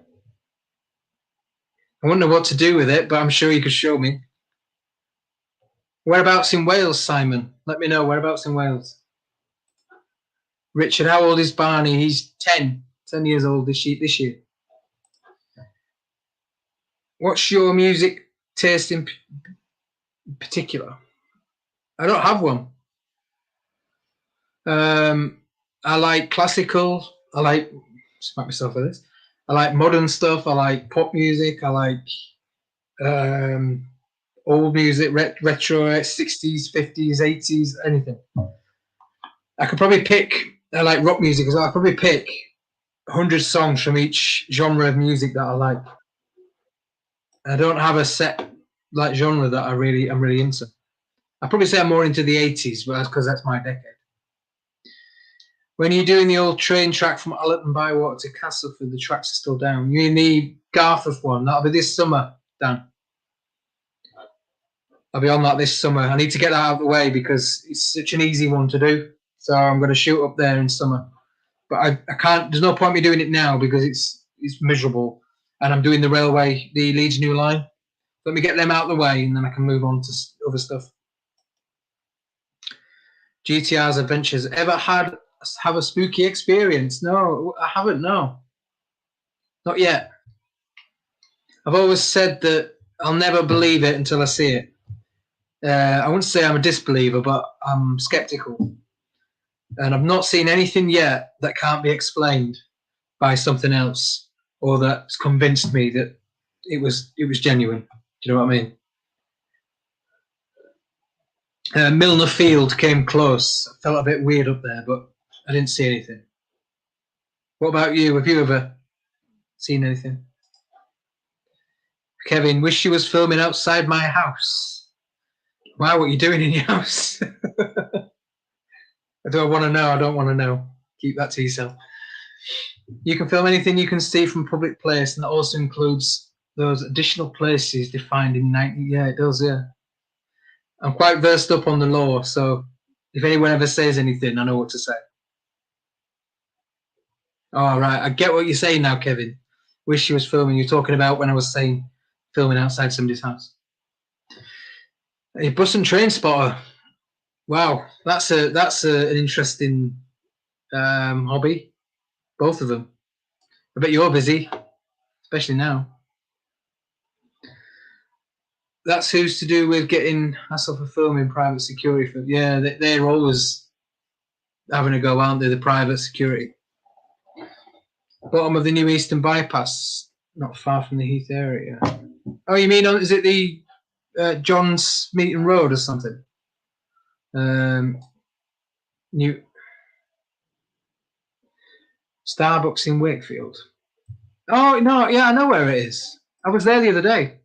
Speaker 1: wouldn't know what to do with it, but I'm sure you could show me. Whereabouts in Wales, Simon? Let me know, whereabouts in Wales? Richard, how old is Barney? He's 10 years old this year. What's your music taste in particular? I don't have one. I like classical. I like, smack myself with this. I like modern stuff. I like pop music. I like old music, retro, 60s, 50s, 80s, anything. I could probably pick, I like rock music as well. I'd probably pick 100 songs from each genre of music that I like. I don't have a set like genre that I'm really into. I'd probably say I'm more into the 80s, but that's because that's my decade. When you're doing the old train track from Allerton Bywater to Castleford, the tracks are still down. You mean the Garforth one? That'll be this summer, Dan. I'll be on that this summer. I need to get that out of the way because it's such an easy one to do. So I'm going to shoot up there in summer. But I can't. There's no point me doing it now because it's miserable, and I'm doing the railway, the Leeds New Line. Let me get them out of the way, and then I can move on to other stuff. GTR's Adventures. Ever have a spooky experience? No, I haven't. No, not yet. I've always said that I'll never believe it until I see it. I wouldn't say I'm a disbeliever, but I'm skeptical. And I've not seen anything yet that can't be explained by something else or that's convinced me that it was genuine. Do you know what I mean? Milnerfield came close. I felt a bit weird up there, but I didn't see anything. What about you? Have you ever seen anything? Kevin, wish she was filming outside my house. Wow, what are you doing in your house? I don't want to know. I don't want to know. Keep that to yourself. You can film anything you can see from public place, and that also includes those additional places defined in 90. Yeah, it does, yeah. I'm quite versed up on the law, so if anyone ever says anything, I know what to say. All right, I get what you're saying now, Kevin. Wish she was filming. You're talking about when I was saying filming outside somebody's house. A bus and train spotter. Wow, that's an interesting hobby. Both of them. I bet you're busy, especially now. That's who's to do with getting hassle for filming private security. Yeah, they're always having a go, aren't they? The private security. Bottom of the new Eastern Bypass, not far from the Heath area. Oh, you mean is it the John's Meeting Road or something? New Starbucks in Wakefield. Oh no, yeah, I know where it is. I was there the other day.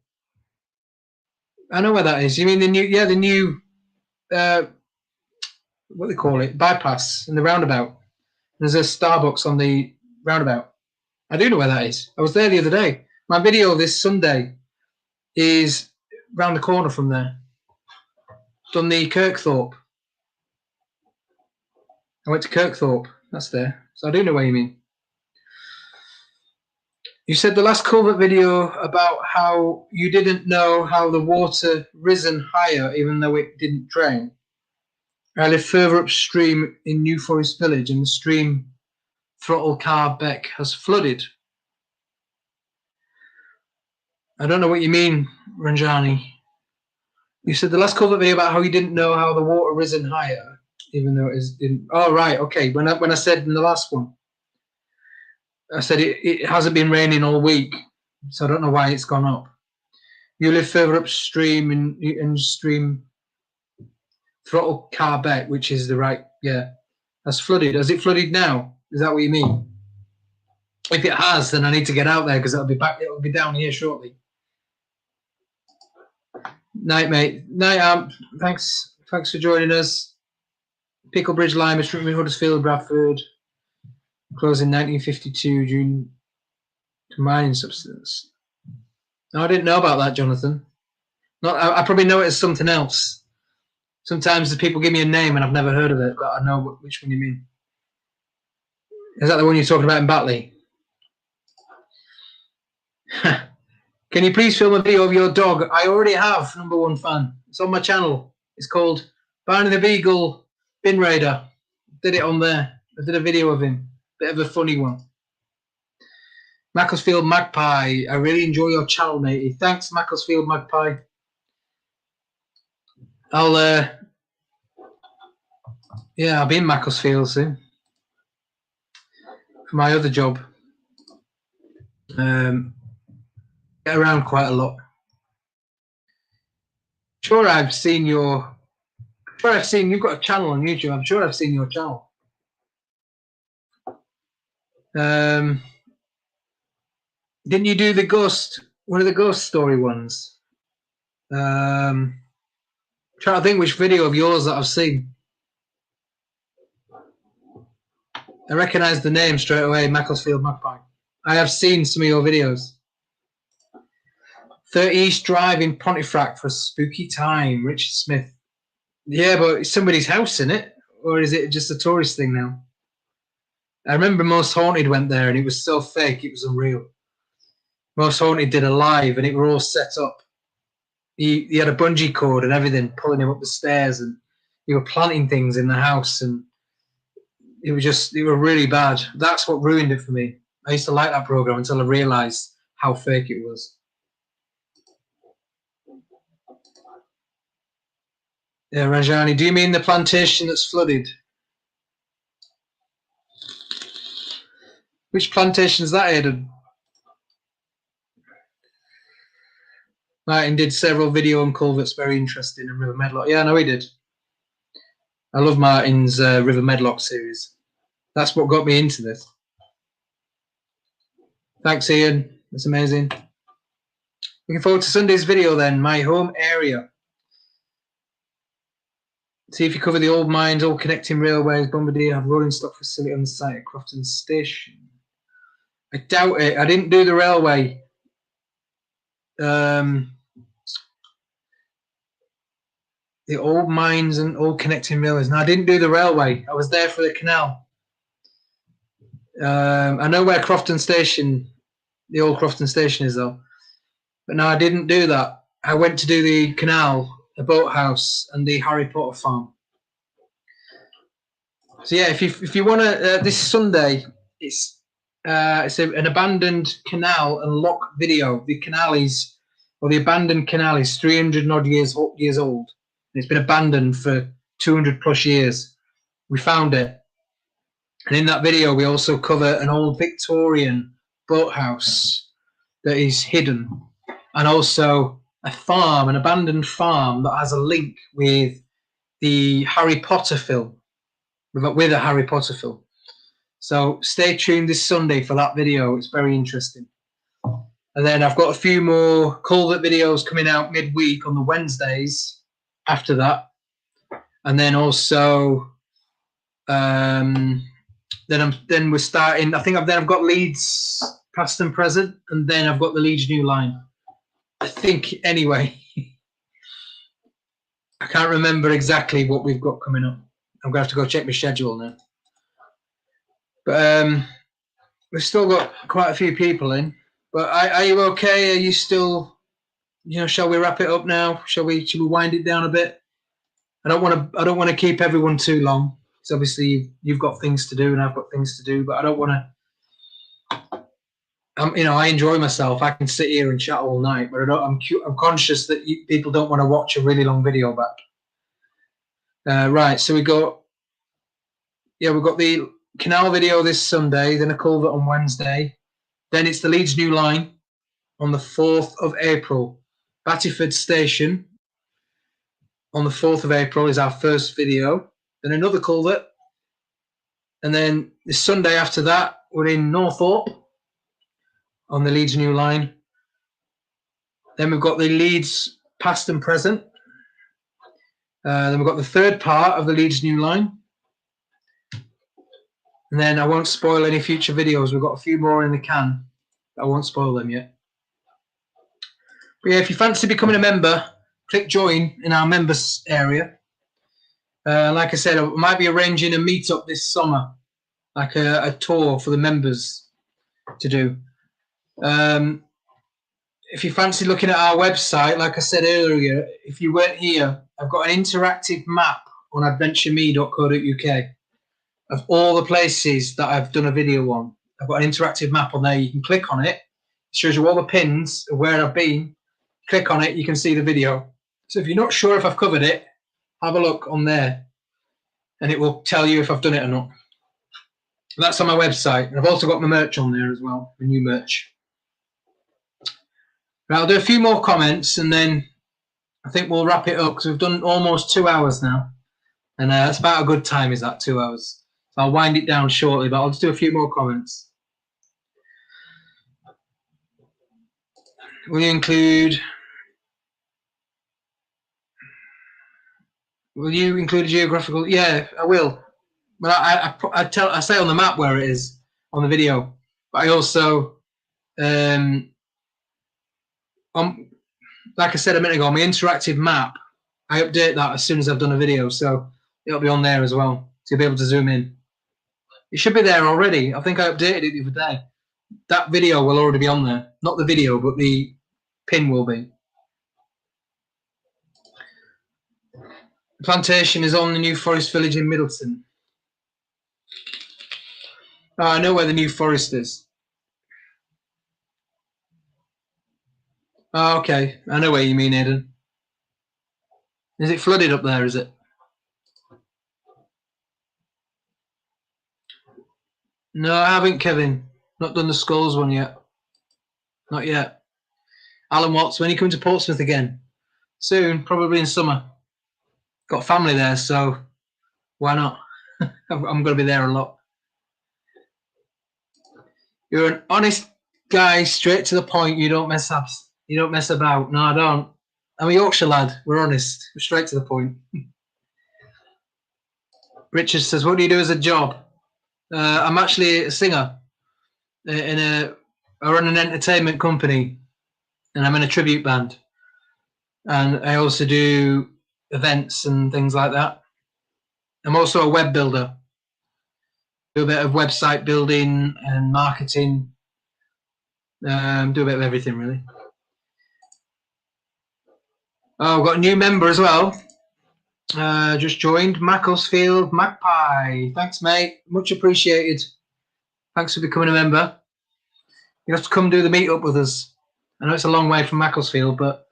Speaker 1: I know where that is. You mean the new? Yeah, the new. What do they call it? Bypass in the roundabout. There's a Starbucks on the roundabout. I do know where that is. I was there the other day. My video this Sunday is round the corner from there. Done the Kirkthorpe. I went to Kirkthorpe. That's there. So I do know where you mean. You said the last culvert video about how you didn't know how the water risen higher even though it didn't drain. I live further upstream in New Forest Village and the stream Throttle Car Beck has flooded. I don't know what you mean, Ranjani. You said the last culvert video about how you didn't know how the water risen higher even though it didn't. Oh, right, okay. When I said in the last one, I said it hasn't been raining all week, so I don't know why it's gone up. You live further upstream in stream Throttle Car Beck, which is the right, yeah. Has flooded. Has it flooded now? Is that what you mean? If it has, then I need to get out there because it'll be back. It'll be down here shortly. Night, mate. Night, thanks for joining us. Picklebridge Lima, Street Huddersfield, Bradford. Closing 1952 due to mining substance. No, I didn't know about that, Jonathan. I probably know it as something else. Sometimes the people give me a name and I've never heard of it, but I know which one you mean. Is that the one you're talking about in Batley? Can you please film a video of your dog? I already have, number one fan. It's on my channel. It's called Barney the Beagle Bin Raider. Did it on there. I did a video of him. Bit of a funny one. Macclesfield Magpie. I really enjoy your channel, matey. Thanks, Macclesfield Magpie. I'll be in Macclesfield soon. for my other job. Get around quite a lot. Sure, I've seen you've got a channel on YouTube. I'm sure I've seen your channel. Didn't you do one of the ghost story ones? Trying to think which video of yours that I've seen. I recognise the name straight away, Macclesfield Magpie. I have seen some of your videos. 30 East Drive in Pontefract for a spooky time, Richard Smith. Yeah, but it's somebody's house, isn't it? Or is it just a tourist thing now? I remember Most Haunted went there and it was so fake, it was unreal. Most Haunted did a live and it were all set up. He had a bungee cord and everything, pulling him up the stairs, and he were planting things in the house, and it were really bad. That's what ruined it for me. I used to like that program until I realised how fake it was. Yeah, Rajani, do you mean the plantation that's flooded? Which plantation is that, Aidan? Martin did several video on culverts, very interesting, and River Medlock. Yeah, I know he did. I love Martin's River Medlock series. That's what got me into this. Thanks, Ian. That's amazing. Looking forward to Sunday's video then. My home area. See if you cover the old mines, all connecting railways. Bombardier have rolling stock facility on the site at Crofton Station. I doubt it. I didn't do the railway. The old mines and all connecting railways. No, I didn't do the railway. I was there for the canal. I know where Crofton Station, the old Crofton Station is though. But no, I didn't do that. I went to do the canal, the boathouse, and the Harry Potter farm. So yeah, if you want to, this Sunday, it's an abandoned canal and lock video. The abandoned canal is 300 and odd years old. It's been abandoned for 200 plus years. We found it. And in that video, we also cover an old Victorian boathouse that is hidden. And also a farm, an abandoned farm that has a link with the Harry Potter film, with a Harry Potter film. So stay tuned this Sunday for that video. It's very interesting. And then I've got a few more culvert videos coming out midweek on the Wednesdays after that. And then also then we're starting, I've got Leeds past and present, and then I've got the Leeds new line. I think anyway. I can't remember exactly what we've got coming up. I'm gonna have to go check my schedule now. But we've still got quite a few people in. But are you okay? Are you still, shall we wrap it up now? Shall we wind it down a bit? I don't want to keep everyone too long. Because obviously you've got things to do and I've got things to do, but I don't want to. I enjoy myself. I can sit here and chat all night, but I'm conscious that people don't want to watch a really long video back. Right, so we've got the canal video this Sunday, then a culvert on Wednesday, then it's the Leeds new line on the 4th of April. Battyford Station on the 4th of April is our first video. Then another culvert, and then the Sunday after that we're in Northorpe on the Leeds new line. Then we've got the Leeds past and present. Then we've got the third part of the Leeds new line. And then I won't spoil any future videos. We've got a few more in the can. I won't spoil them yet. But yeah, if you fancy becoming a member, click join in our members area. Like I said, I might be arranging a meetup this summer, like a tour for the members to do. If you fancy looking at our website, like I said earlier, if you weren't here, I've got an interactive map on adventureme.co.uk of all the places that I've done a video on. I've got an interactive map on there. You can click on it. It shows you all the pins of where I've been. Click on it, you can see the video. So if you're not sure if I've covered it, have a look on there and it will tell you if I've done it or not. That's on my website. And I've also got my merch on there as well, my new merch. Right, I'll do a few more comments and then I think we'll wrap it up because we've done almost 2 hours now. And that's about a good time, is that 2 hours? So I'll wind it down shortly, but I'll just do a few more comments. Will you include a geographical? Yeah, I will. But I say on the map where it is on the video. But I also, like I said a minute ago, my interactive map, I update that as soon as I've done a video, so it'll be on there as well. So you'll be able to zoom in. It should be there already. I think I updated it the other day. That video will already be on there. Not the video, but the pin will be. The plantation is on the New Forest village in Middleton. Oh, I know where the New Forest is. Oh, okay. I know where you mean, Aidan. Is it flooded up there, is it? No, I haven't, Kevin. Not done the Skulls one yet. Not yet. Alan Watts, when you come to Portsmouth again? Soon, probably in summer. Got family there, so why not? I'm going to be there a lot. You're an honest guy, straight to the point. You don't mess up. You don't mess about. No, I don't. I'm a Yorkshire lad. We're honest. We're straight to the point. Richard says, "What do you do as a job?" I'm actually a singer. I run an entertainment company, and I'm in a tribute band. And I also do events and things like that. I'm also a web builder. Do a bit of website building and marketing. Do a bit of everything, really. Oh, I've got a new member as well. Just joined, Macclesfield Magpie. Thanks, mate. Much appreciated. Thanks for becoming a member. You have to come do the meetup with us. I know it's a long way from Macclesfield, but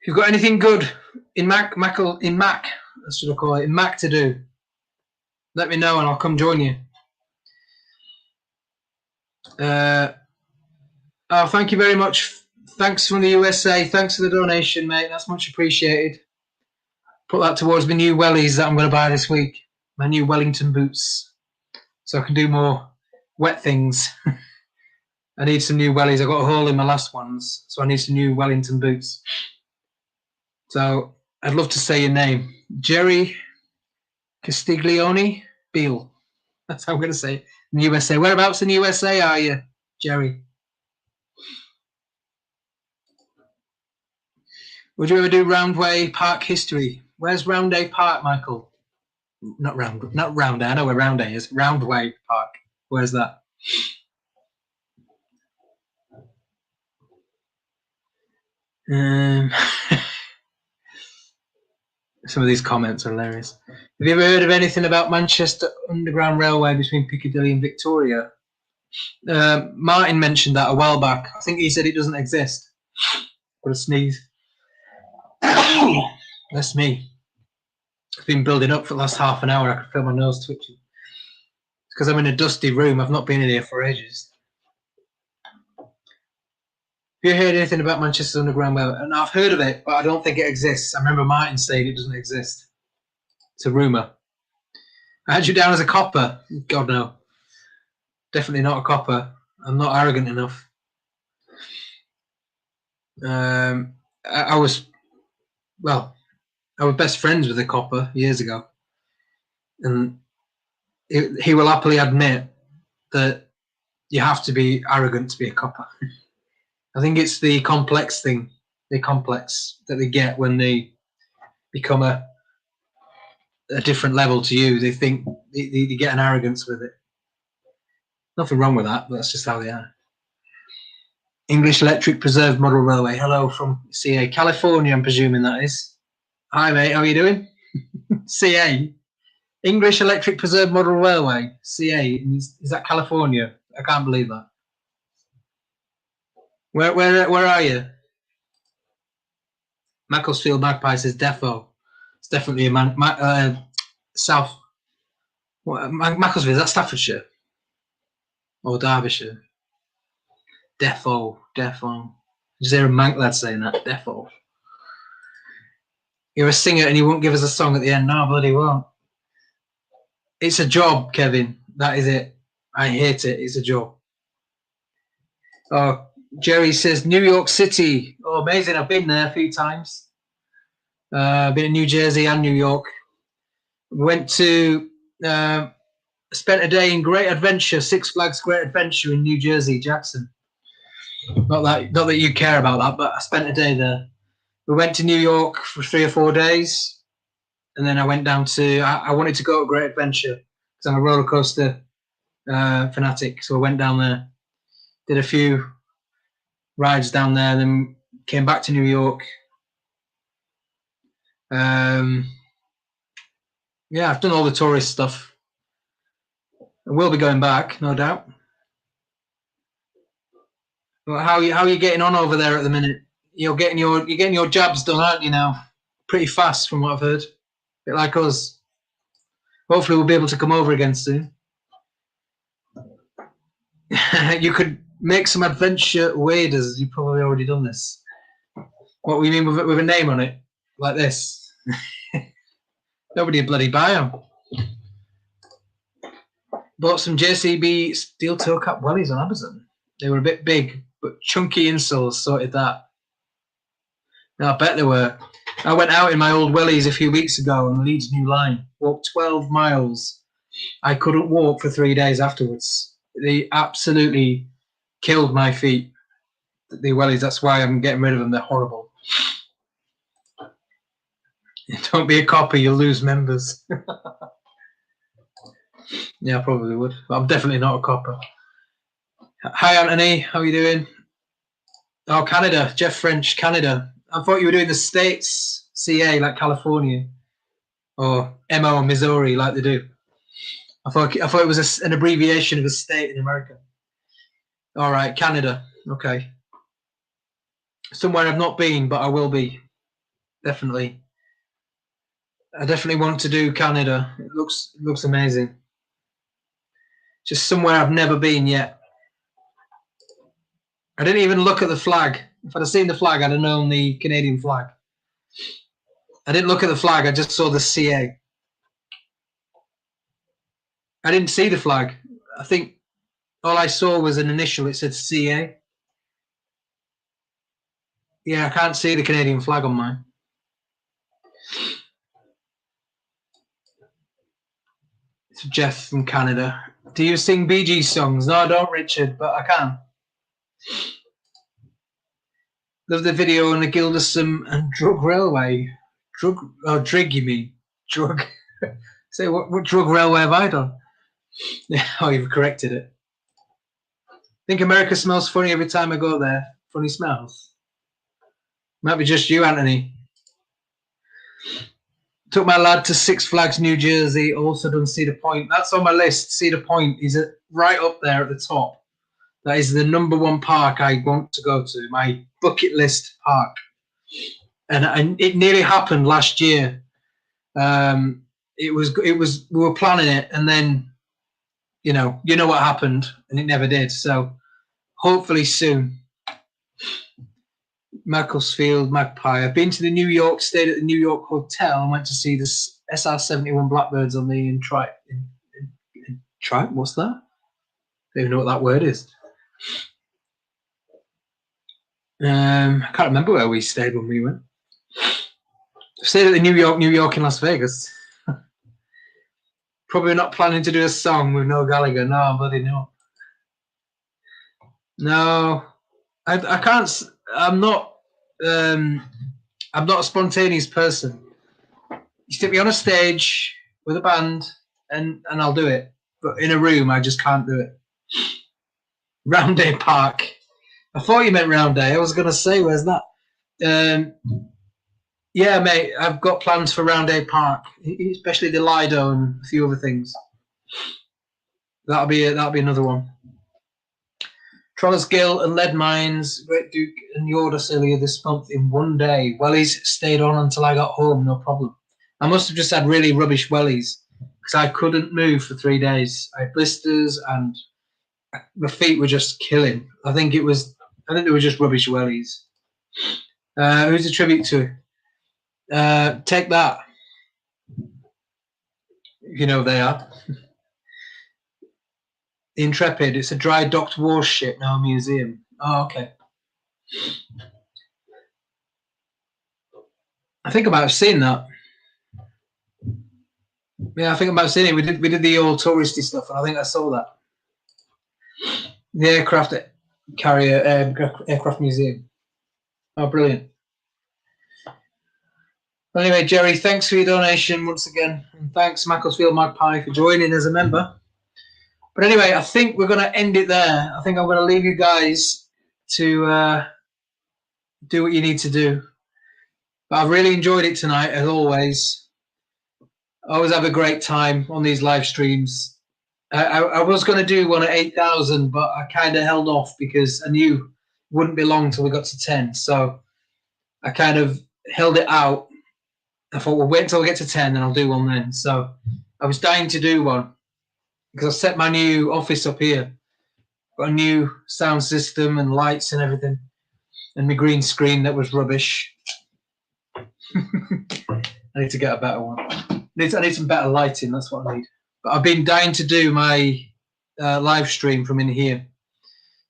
Speaker 1: if you've got anything good in Mac, that's what I call it, in Mac to do, let me know and I'll come join you. Oh, thank you very much. Thanks from the USA. Thanks for the donation, mate. That's much appreciated. Put that towards my new wellies that I'm going to buy this week. My new Wellington boots. So I can do more wet things. I need some new wellies. I got a hole in my last ones, so I need some new Wellington boots. So I'd love to say your name. Jerry Castiglione Beale. That's how I'm going to say it. In the USA. Whereabouts in the USA are you, Jerry? Would you ever do Roundway Park history? Where's Roundway Park, Michael? Not Roundway. I know where Roundway is. Roundway Park. Where's that? Some of these comments are hilarious. Have you ever heard of anything about Manchester Underground Railway between Piccadilly and Victoria? Martin mentioned that a while back. I think he said it doesn't exist. Got a sneeze. That's me. It's been building up for the last half an hour. I can feel my nose twitching. It's because I'm in a dusty room. I've not been in here for ages. Have you heard anything about Manchester Underground Railway? And I've heard of it, but I don't think it exists. I remember Martin saying it doesn't exist. It's a rumour. I had you down as a copper. God, no. Definitely not a copper. I'm not arrogant enough. I was best friends with a copper years ago. And he will happily admit that you have to be arrogant to be a copper. I think it's the complex thing, the complex that they get when they become a different level to you. They think they get an arrogance with it. Nothing wrong with that, but that's just how they are. English Electric Preserved Model Railway. Hello from CA. California, I'm presuming that is. Hi, mate. How are you doing? CA. English Electric Preserved Model Railway. CA. Is that California? I can't believe that. Where are you? Macclesfield Magpie says defo. It's definitely a south. What, Macclesfield, is that Staffordshire? Or Derbyshire? Defo. Is there a Mank lad saying that? Defo. You're a singer and you won't give us a song at the end. No, bloody won't. It's a job, Kevin. That is it. I hate it. It's a job. Oh, Jerry says New York City. Oh, amazing. I've been there a few times. Been in New Jersey and New York. Went to, spent a day in Great Adventure, Six Flags Great Adventure in New Jersey, Jackson. Not that you care about that, but I spent a day there. We went to New York for 3 or 4 days, and then I went down to. I wanted to go to Great Adventure because I'm a roller coaster fanatic, so I went down there, did a few rides down there, then came back to New York. Yeah, I've done all the tourist stuff. I will be going back, no doubt. Well, how are you getting on over there at the minute? You're getting your jabs done, aren't you now? Pretty fast, from what I've heard. A bit like us. Hopefully, we'll be able to come over again soon. You could make some adventure waders. You've probably already done this. What we mean with a name on it, like this. Nobody would bloody buy them. Bought some JCB steel toe cap wellies on Amazon. They were a bit big, but chunky insoles sorted that. No, I bet they were. I went out in my old wellies a few weeks ago on Leeds New Line. Walked 12 miles. I couldn't walk for 3 days afterwards. They absolutely killed my feet. The wellies, that's why I'm getting rid of them. They're horrible. Don't be a copper, you'll lose members. Yeah, I probably would. But I'm definitely not a copper. Hi, Anthony. How are you doing? Oh, Canada. Jeff French, Canada. I thought you were doing the States, CA, like California. Or MO, Missouri, like they do. I thought it was an abbreviation of a state in America. All right, Canada. Okay. Somewhere I've not been, but I will be. Definitely. I definitely want to do Canada. It looks amazing. Just somewhere I've never been yet. I didn't even look at the flag. If I'd have seen the flag, I'd have known the Canadian flag. I didn't look at the flag. I just saw the CA. I didn't see the flag. I think all I saw was an initial. It said CA. Yeah, I can't see the Canadian flag on mine. It's Jeff from Canada. Do you sing Bee Gees songs? No, I don't, Richard, but I can. Love the video on the Gildersome and Drug Railway. Drig, you mean? Drug. Say, what drug railway have I done? Oh, you've corrected it. Think America smells funny every time I go there. Funny smells. Might be just you, Anthony. Took my lad to Six Flags, New Jersey. Also done Cedar Point. That's on my list. Cedar Point is right up there at the top. That is the #1 park I want to go to. My bucket list park. And it nearly happened last year. It was. We were planning it, and then, you know what happened, and it never did. So hopefully soon. Macclesfield Magpie. I've been to the New York, stayed at the New York Hotel, and went to see the SR-71 Blackbirds on the What's that? I don't even know what that word is. I can't remember where we stayed when we went. I stayed at the New York in Las Vegas. Probably not planning to do a song with no Gallagher. No, bloody no. No, I can't. I'm not a spontaneous person. You stick me on a stage with a band, and I'll do it. But in a room, I just can't do it. Roundhay Park. I thought you meant Roundhay. I was going to say, where's that? Yeah, mate, I've got plans for Roundhay Park, especially the Lido and a few other things. That'll be another one. Troller's Gill and Lead Mines, Great Duke and Yordus earlier this month in one day. Wellies stayed on until I got home, no problem. I must have just had really rubbish wellies because I couldn't move for 3 days. I had blisters and my feet were just killing. I think they were just rubbish wellies. Who's a tribute to? Take that. You know who they are. The Intrepid. It's a dry docked warship, now a museum. Oh, okay. I think I might have seen that. Yeah, I think I might have seen it. We did the old touristy stuff, and I think I saw that. The aircraft carrier aircraft museum. Oh, brilliant. Anyway, Jerry, thanks for your donation once again, and thanks Macclesfield Magpie for joining as a member. But anyway, I think we're going to end it there. I think I'm going to leave you guys to do what you need to do. But I've really enjoyed it tonight, as always. I always have a great time on these live streams. I was going to do one at 8,000, but I kind of held off because I knew it wouldn't be long till we got to 10. So I kind of held it out. I thought, we'll wait until we get to 10, and I'll do one then. So I was dying to do one because I've set my new office up here. Got a new sound system and lights and everything. And my green screen that was rubbish. I need to get a better one. I need some better lighting, that's what I need. But I've been dying to do my live stream from in here.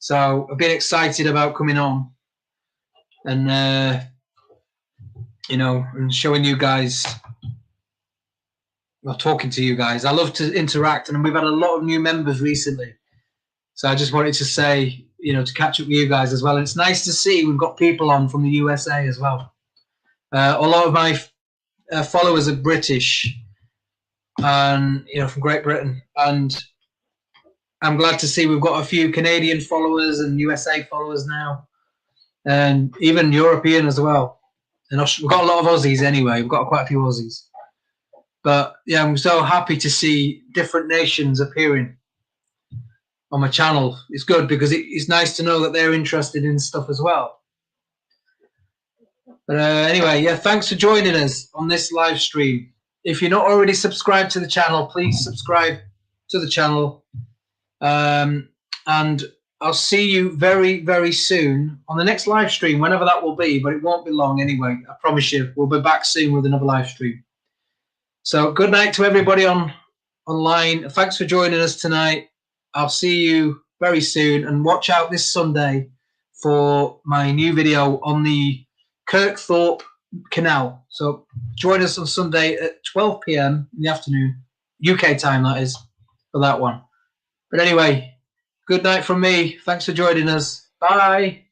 Speaker 1: So I've been excited about coming on and, and showing you guys, well, talking to you guys. I love to interact, and we've had a lot of new members recently. So I just wanted to say, to catch up with you guys as well. And it's nice to see we've got people on from the USA as well. A lot of my followers are British and, from Great Britain. And I'm glad to see we've got a few Canadian followers and USA followers now, and even European as well. And we've got a lot of Aussies anyway. We've got quite a few Aussies. But yeah, I'm so happy to see different nations appearing on my channel. It's good because it's nice to know that they're interested in stuff as well. But anyway, yeah, thanks for joining us on this live stream. If you're not already subscribed to the channel, please subscribe to the channel. And I'll see you very, very soon on the next live stream, whenever that will be, but it won't be long anyway. I promise you, we'll be back soon with another live stream. So good night to everybody online. Thanks for joining us tonight. I'll see you very soon, and watch out this Sunday for my new video on the Kirkthorpe Canal. So join us on Sunday at 12 p.m. in the afternoon, UK time that is, for that one. But anyway, good night from me. Thanks for joining us. Bye.